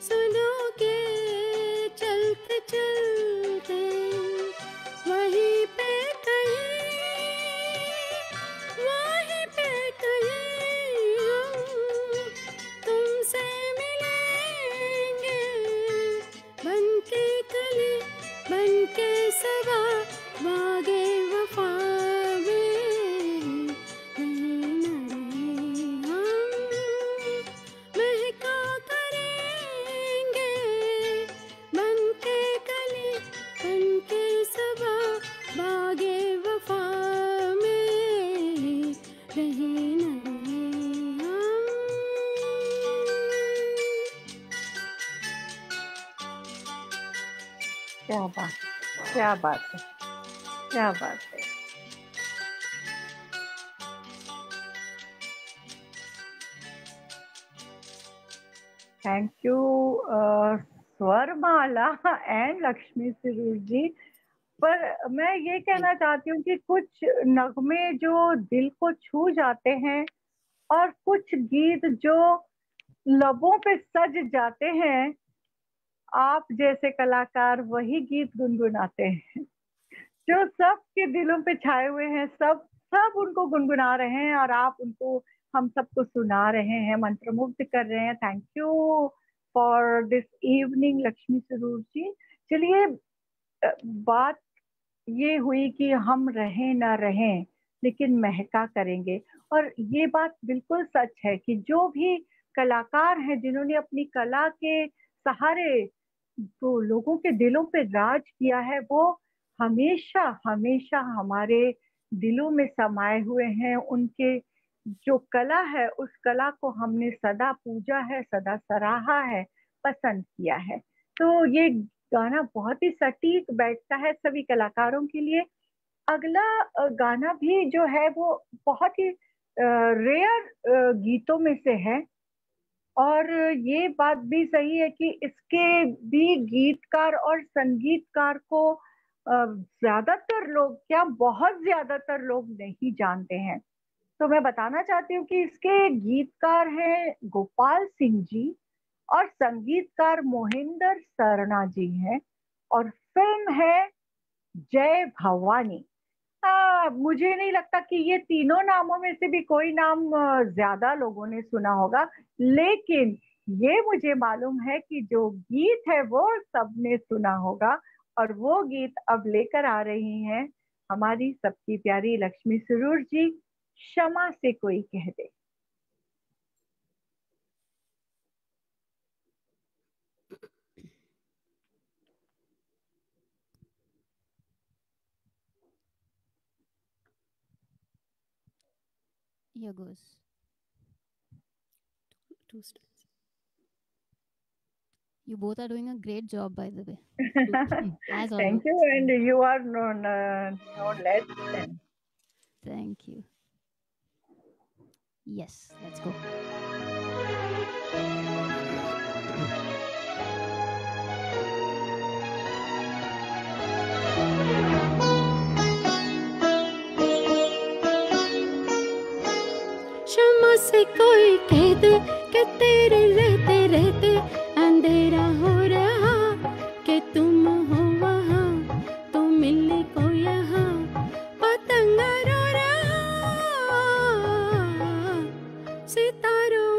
[SPEAKER 3] सुनोगे, चलते चलते वहीं पे कहीं हम तुमसे मिलेंगे, बनके कली
[SPEAKER 1] क्या बात, क्या बात है, क्या बात है। Thank you स्वरमाला and Lakshmi Sarur जी। पर मैं ये कहना चाहती हूँ कि कुछ नगमे जो दिल को छू जाते हैं और कुछ गीत जो लबों पे सज जाते हैं, आप जैसे कलाकार वही गीत गुनगुनाते हैं जो सबके दिलों पे छाए हुए हैं। सब सब उनको गुनगुना रहे हैं और आप उनको, हम सबको सुना रहे हैं, मंत्रमुग्ध कर रहे हैं। Thank you for this evening Lakshmi Sarur ji. चलिए, बात ये हुई कि हम रहें ना रहें लेकिन महका करेंगे, और ये बात बिल्कुल सच है कि जो भी कलाकार हैं जिन्होंने अपनी कला के सहारे तो लोगों के दिलों पे राज किया है, वो हमेशा हमेशा हमारे दिलों में समाये हुए हैं। उनके जो कला है उस कला को हमने सदा पूजा है, सदा सराहा है, पसंद किया है। तो ये गाना बहुत ही सटीक बैठता है सभी कलाकारों के लिए। अगला गाना भी जो है वो बहुत ही रेयर गीतों में से है, और ये बात भी सही है कि इसके भी गीतकार और संगीतकार को ज्यादातर लोग, क्या बहुत ज्यादातर लोग नहीं जानते हैं। तो मैं बताना चाहती हूँ कि इसके गीतकार हैं गोपाल सिंह जी और संगीतकार मोहिंदर सरना जी हैं, और फिल्म है जय भवानी। मुझे नहीं लगता कि ये तीनों नामों में से भी कोई नाम ज्यादा लोगों ने सुना होगा, लेकिन ये मुझे मालूम है कि जो गीत है वो सबने सुना होगा, और वो गीत अब लेकर आ रही हैं हमारी सबकी प्यारी लक्ष्मी सरूर जी, क्षमा से कोई कह दे।
[SPEAKER 2] Here goes.
[SPEAKER 5] Two steps.
[SPEAKER 2] You both are doing a great job, by the way. As always.
[SPEAKER 1] Thank you, and you are no less than.
[SPEAKER 2] Thank you. Yes, let's go.
[SPEAKER 3] क्षमा से कोई कह दे कि तेरे रहते रहते अंधेरा हो रहा, कि तुम हो वहाँ तो मिलने को यहाँ पतंग रो रहा, सितारों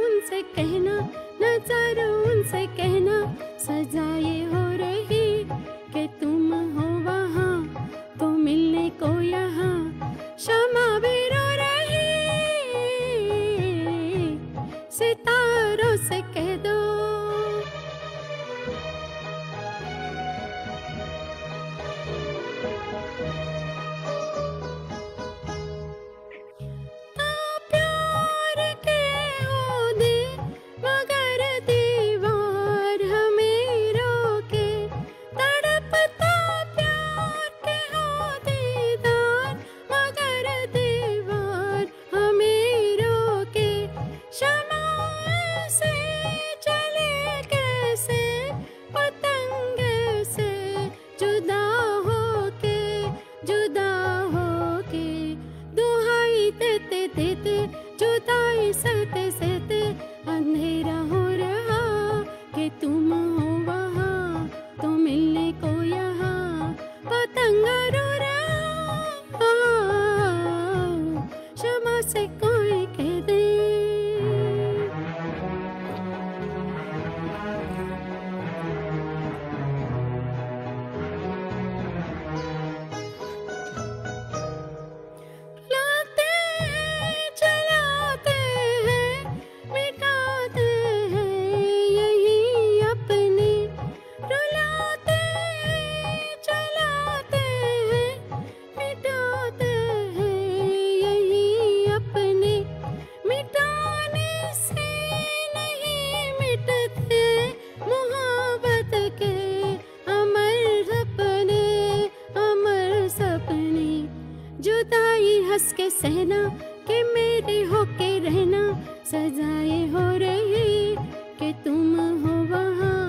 [SPEAKER 3] के सहना कि मेरे होके रहना, सजाए हो रही कि तुम हो वहाँ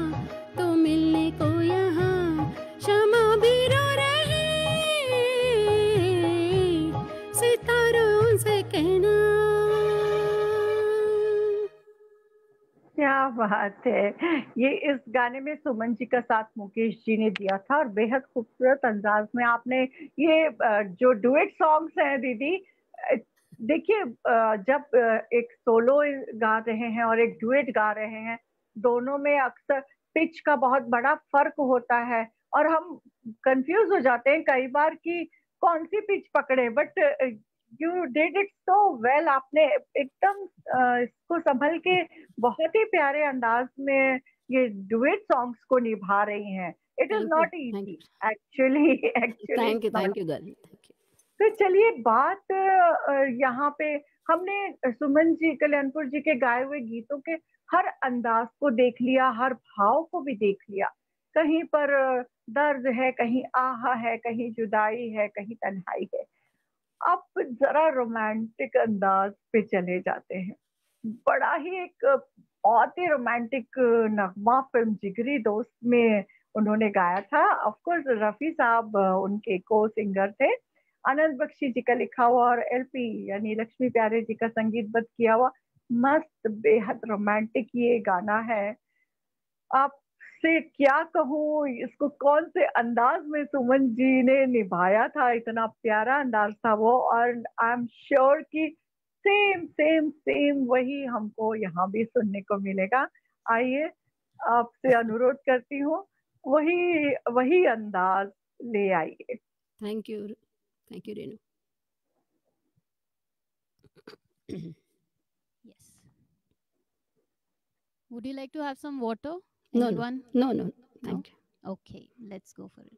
[SPEAKER 3] तो मिलने को यहाँ, शमा भी रो रही सितारों से कहना।
[SPEAKER 1] क्या बात है। ये इस गाने में सुमन जी का साथ मुकेश जी ने दिया था और बेहद खूबसूरत अंदाज में आपने ये जो डुएट सॉन्ग्स हैं दीदी, देखिए जब एक सोलो गा रहे हैं और एक डुएट गा रहे हैं, दोनों में अक्सर पिच का बहुत बड़ा फर्क होता है और हम कंफ्यूज हो जाते हैं कई बार कि कौन सी पिच पकड़े, but you did it so well. आपने एकदम इसको संभल के बहुत ही प्यारे अंदाज में ये डुएट सॉन्ग्स को निभा रही हैं। It is not easy actually
[SPEAKER 5] thank you girl.
[SPEAKER 1] तो चलिए बात यहाँ पे हमने सुमन जी, कल्याणपुर जी के गाए हुए गीतों के हर अंदाज को देख लिया, हर भाव को भी देख लिया। कहीं पर दर्द है, कहीं आहा है, कहीं जुदाई है, कहीं तन्हाई है। अब जरा रोमांटिक अंदाज पे चले जाते हैं। बड़ा ही एक बहुत ही रोमांटिक नगमा फिल्म जिगरी दोस्त में उन्होंने गाया था। ऑफ कोर्स रफी साहब उनके को सिंगर थे। आनंद बख्शी जी का लिखा हुआ और एलपी यानी लक्ष्मी प्यारे जी का संगीतबद्ध किया हुआ मस्त बेहद रोमांटिक ये गाना है। आपसे क्या कहूँ, इसको कौन से अंदाज में सुमन जी ने निभाया था, इतना प्यारा अंदाज था वो। और आई एम श्योर कि सेम सेम सेम वही हमको यहाँ भी सुनने को मिलेगा। आइए आपसे अनुरोध करती हूँ वही अंदाज ले आइए।
[SPEAKER 5] Thank you Renu.
[SPEAKER 2] Yes. Would you like to have some water?
[SPEAKER 5] No,
[SPEAKER 2] Anyone?
[SPEAKER 5] no,
[SPEAKER 2] No?
[SPEAKER 5] thank you.
[SPEAKER 2] Okay, let's go for it.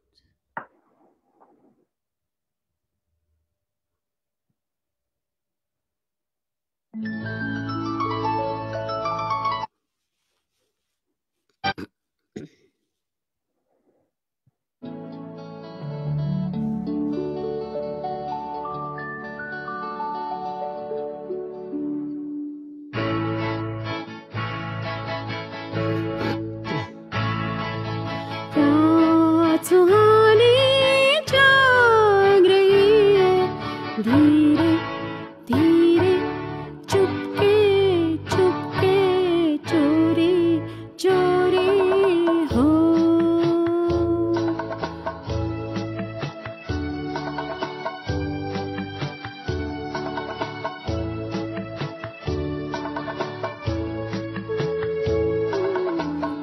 [SPEAKER 3] सुहानी जाग रही है, धीरे धीरे चुपके चुपके चोरी चोरी हो।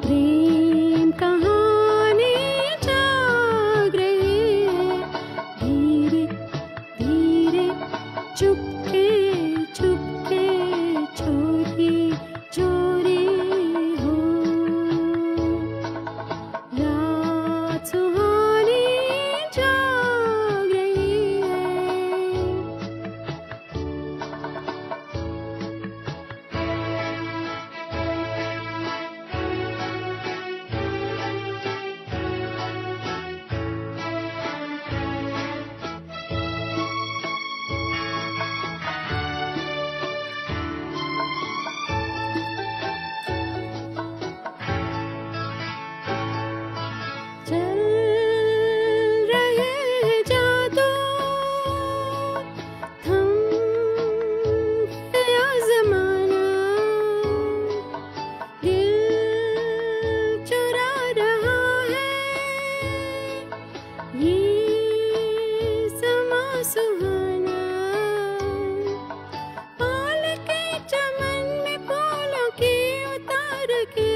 [SPEAKER 3] प्रेम कहानी जाग रही है, धीरे धीरे चुपके चुपके चोरी चोरी हो। रात सुहानी जाग रही है। चल रहे हैं जादू, थम गया ज़माना, दिल चुरा रहा है ये समा सुहाना। पाल के चमन में फूलों की उतार के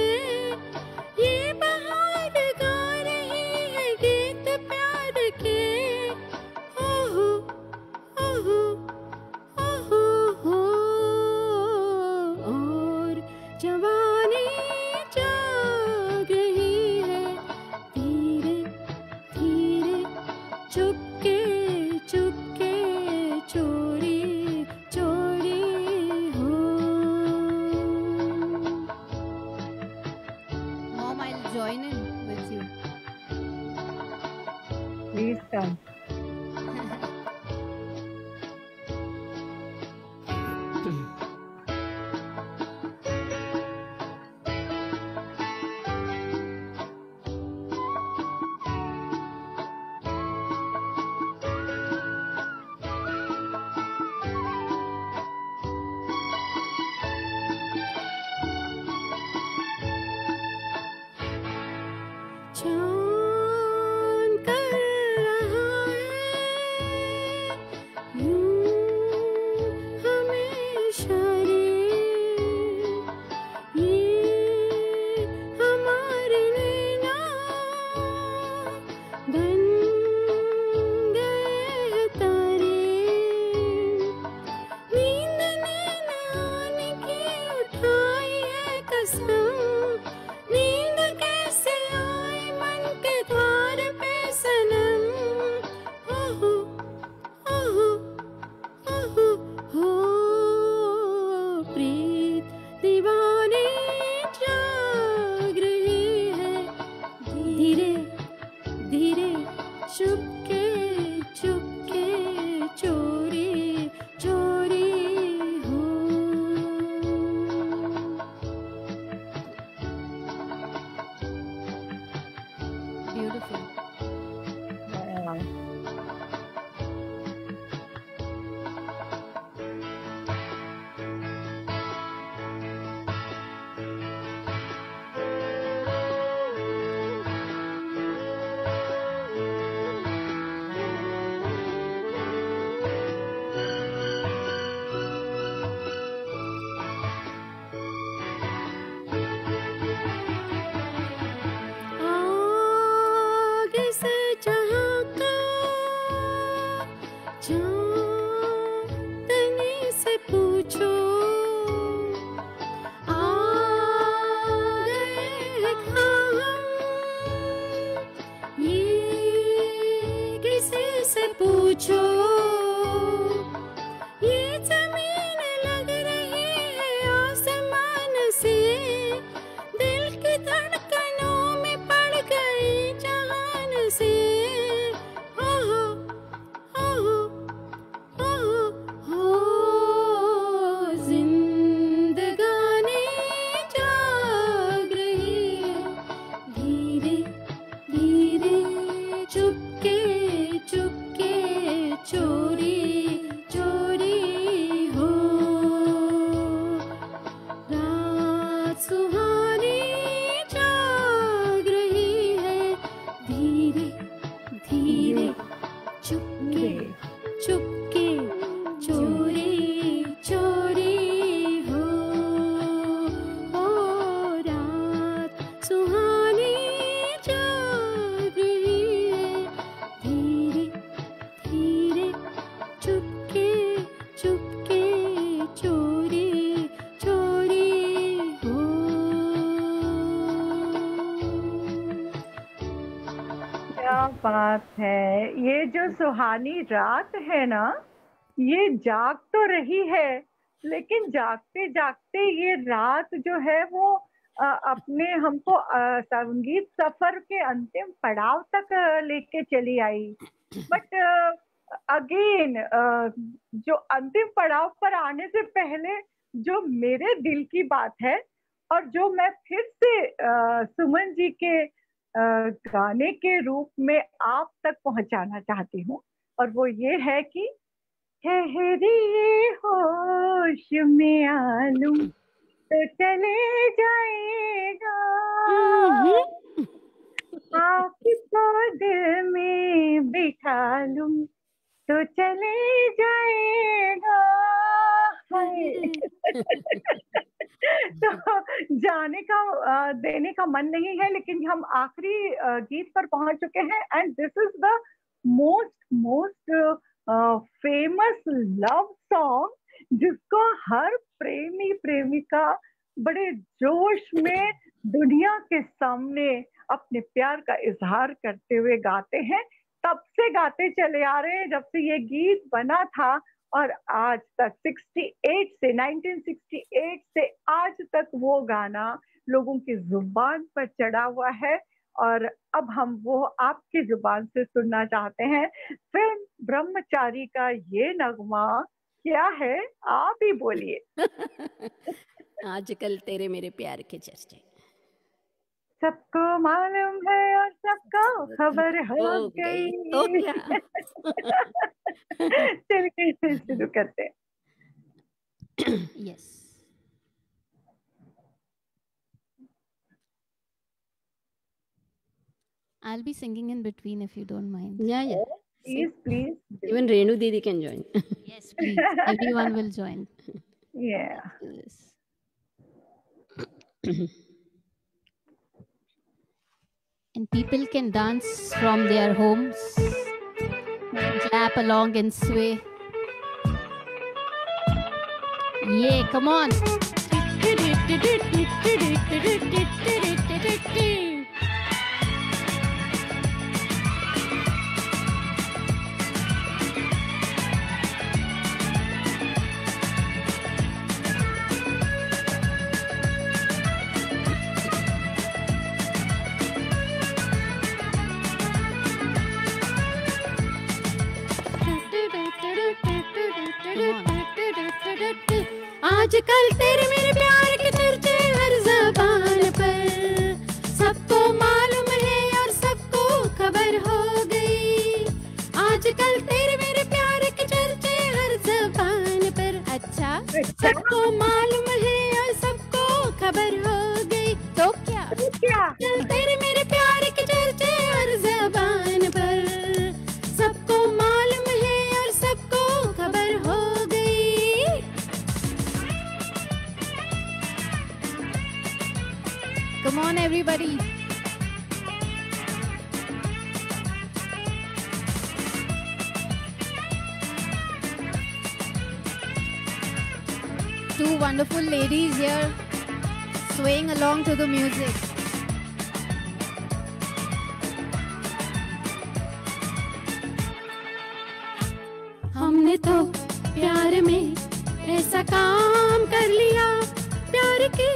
[SPEAKER 3] ये बहार गा रही है गीत प्यार के। ओहो ओहो ओहो हो, और जवानी जाग रही है, धीरे धीरे चुपके चुपके चोरी चोरी हो।
[SPEAKER 2] Mom, I'll join in with you.
[SPEAKER 1] Please come.
[SPEAKER 3] चांद कर रहा है यूं हमें इशारे, ये हमारे नैना बन गए हैं तारे। नींद ने न आने की उठाई है कसम, नींद कैसे आए मन के द्वार पे सनम। ओहो ओहो ओहो हो प्रीत दीवाने जाग रही है, धीरे धीरे चुपके चुपके चोरी चोरी हो।
[SPEAKER 2] Beautiful.
[SPEAKER 3] आगे से झांका चांदनी से पूछो, आ गए हैं कहाँ हम, ये किसी से पूछो। ये जमीन लग रही है आसमान से, दिल की धड़कनों में पड़ गई जान से। ओहो ओहो ओहो हो जिंदगानी जाग रही है, धीरे धीरे चुपके चुपके चोरी चोरी हो। रात सुहानी जाग रही है, धीरे धीरे चुपके चुपके चोरी चोरी हो। ओ रात सुहानी जाग रही है, धीरे धीरे चुपके चुपके चोरी चोरी हो।
[SPEAKER 1] क्या बात है। ये जो सुहानी रात है ना, ये जाग तो रही है, लेकिन जागते जागते ये रात जो है वो अपने हमको संगीत सफर के अंतिम पड़ाव तक लेके चली आई। बट अगेन जो अंतिम पड़ाव पर आने से पहले जो मेरे दिल की बात है, और जो मैं फिर से सुमन जी के गाने के रूप में आप तक पहुंचाना चाहती हूँ, और वो ये है कि ठहरिए होश में आलूं तो चले जाएगा, आपको दिल में बिठा लूं तो चले जाएगा। तो जाने का देने का मन नहीं है, लेकिन हम आखिरी गीत पर पहुंच चुके हैं, and this is the most famous love song जिसको हर प्रेमी प्रेमिका बड़े जोश में दुनिया के सामने अपने प्यार का इजहार करते हुए गाते हैं। तब से गाते चले आ रहे हैं, जब से ये गीत बना था, और आज तक 1968 से आज तक वो गाना लोगों की जुबान पर चढ़ा हुआ है। और अब हम वो आपकी जुबान से सुनना चाहते हैं। फिल्म ब्रह्मचारी का ये नगमा क्या है, आप ही बोलिए।
[SPEAKER 5] आजकल तेरे मेरे प्यार के चर्चे
[SPEAKER 1] सबको मालूम है और सबको खबर हो गई।
[SPEAKER 5] तो क्या
[SPEAKER 1] चलिए शुरू करते हैं।
[SPEAKER 2] Yes. I'll be singing in between if you don't mind.
[SPEAKER 5] Yeah.
[SPEAKER 1] Please, please.
[SPEAKER 5] Even Renu Didi can join.
[SPEAKER 2] Yes, please. Everyone will join.
[SPEAKER 1] Yeah.
[SPEAKER 2] Yes. And people can dance from their homes, clap along and sway. Yeah, come on.
[SPEAKER 3] आजकल तेरे मेरे प्यार के चर्चे हर ज़बान पर, सबको मालूम है और सबको खबर हो गई। आजकल तेरे मेरे प्यार के चर्चे हर ज़बान पर, अच्छा सबको मालूम है और सबको खबर हो गई। तो क्या आजकल तेरे मेरे प्यार के चर्चे हर ज़बान पर, सबको मालूम है और सबको खबर हो गई।
[SPEAKER 2] Come on, everybody. Two wonderful ladies here swaying along to the music.
[SPEAKER 3] हमने तो प्यार में ऐसा काम कर लिया, प्यार की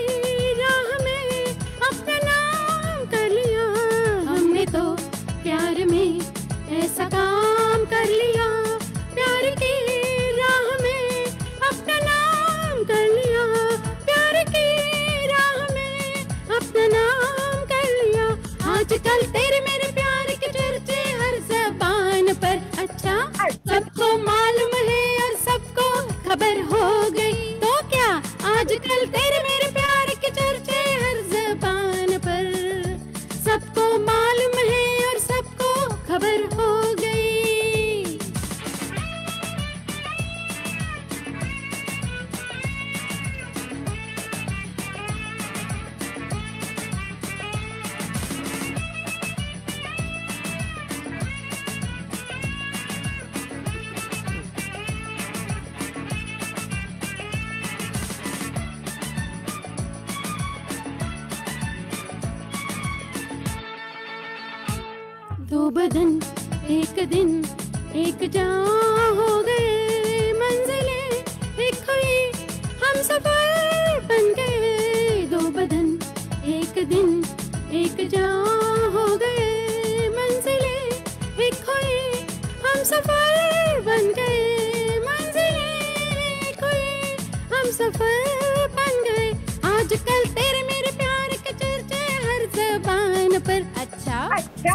[SPEAKER 3] राह में अपना नाम कर लिया। हमने तो प्यार में ऐसा काम कर लिया, प्यार की राह में अपना नाम कर लिया, प्यार की राह में अपना नाम कर लिया। आजकल तेरे मेरे प्यार के चर्चे हर ज़बान पर, अच्छा सबको मालूम है और सबको खबर हो गई। तो क्या आजकल तेरे मेरे प्यार के चर्चे हर ज़बान पर, सबको मालूम है और सबको खबर हो गई। दो बदन एक दिन एक जहाँ हो गए, मंजिलें एक हुई हम सफर बन गए। दो बदन एक दिन एक जहाँ हो गए, मंजिलें एक हुई हम सफर बन गए, मंजिलें एक हुई हम सफर बन गए। आजकल तेरे मेरे प्यार के चर्चे हर ज़बान पर, अच्छा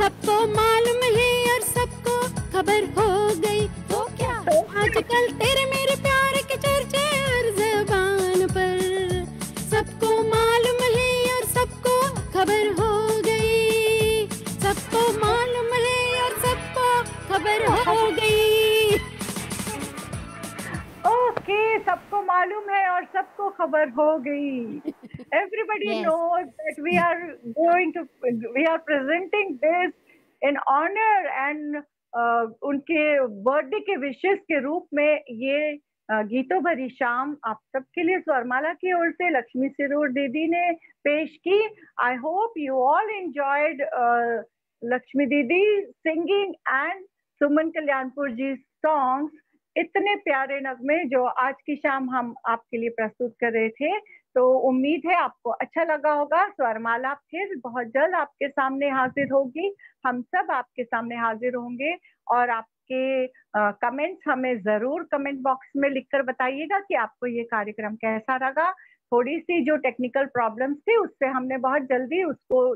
[SPEAKER 3] सबको मालूम है और सबको खबर हो गई। तो क्या आजकल तेरे मेरे प्यार के चर्चे हर ज़बान पर, सबको मालूम है और सबको खबर हो गई। सबको मालूम है और सबको खबर हो गई।
[SPEAKER 1] ओके, सबको मालूम है और सबको खबर हो गई। Everybody
[SPEAKER 2] Yes.
[SPEAKER 1] knows that we are presenting this in honor and उनके बर्थडे के विशेष के रूप में ये गीतों भरी शाम आप सबके लिए स्वरमाला की ओर से लक्ष्मी सिरूर दीदी ने पेश की। I hope you all enjoyed Lakshmi didi singing and Suman Kalyanpur ji songs. इतने प्यारे नगमे जो आज की शाम हम आपके लिए प्रस्तुत कर रहे थे, तो उम्मीद है आपको अच्छा लगा होगा। स्वरमाला फिर बहुत जल्द आपके सामने हाजिर होगी, हम सब आपके सामने हाजिर होंगे और आपके कमेंट्स हमें जरूर कमेंट बॉक्स में लिखकर बताइएगा कि आपको ये कार्यक्रम कैसा लगा। थोड़ी सी जो टेक्निकल प्रॉब्लम्स थी उससे हमने बहुत जल्दी उसको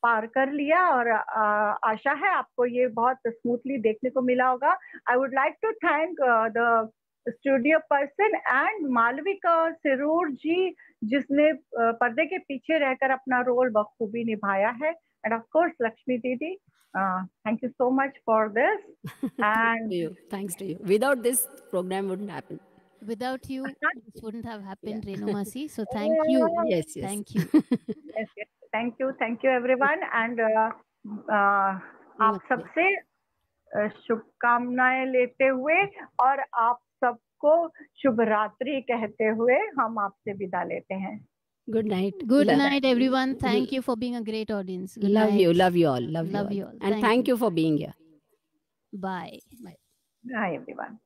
[SPEAKER 1] पार कर लिया और आशा है आपको ये बहुत स्मूथली देखने को मिला होगा। I would like to thank the studio person and Malvika Sirur ji, जिसने पर्दे के पीछे रहकर अपना रोल बखूबी निभाया है। And of course, Lakshmi Didi, thank you so much for this. And
[SPEAKER 5] Thanks to you. Without this, program wouldn't happen.
[SPEAKER 2] Without you, this wouldn't have happened, Renu Masi. So thank you.
[SPEAKER 5] Yes.
[SPEAKER 2] Thank you.
[SPEAKER 1] yes, thank you everyone. And आप सबसे शुभकामनाएं लेते हुए और आप सबको शुभ रात्रि कहते हुए हम आपसे विदा लेते हैं.
[SPEAKER 5] Good night.
[SPEAKER 2] Good night, everyone. Thank you for being a great audience. Good
[SPEAKER 5] love
[SPEAKER 2] night.
[SPEAKER 5] you all.
[SPEAKER 2] Love you all.
[SPEAKER 5] And thank you for being here.
[SPEAKER 2] Bye.
[SPEAKER 1] Bye everyone.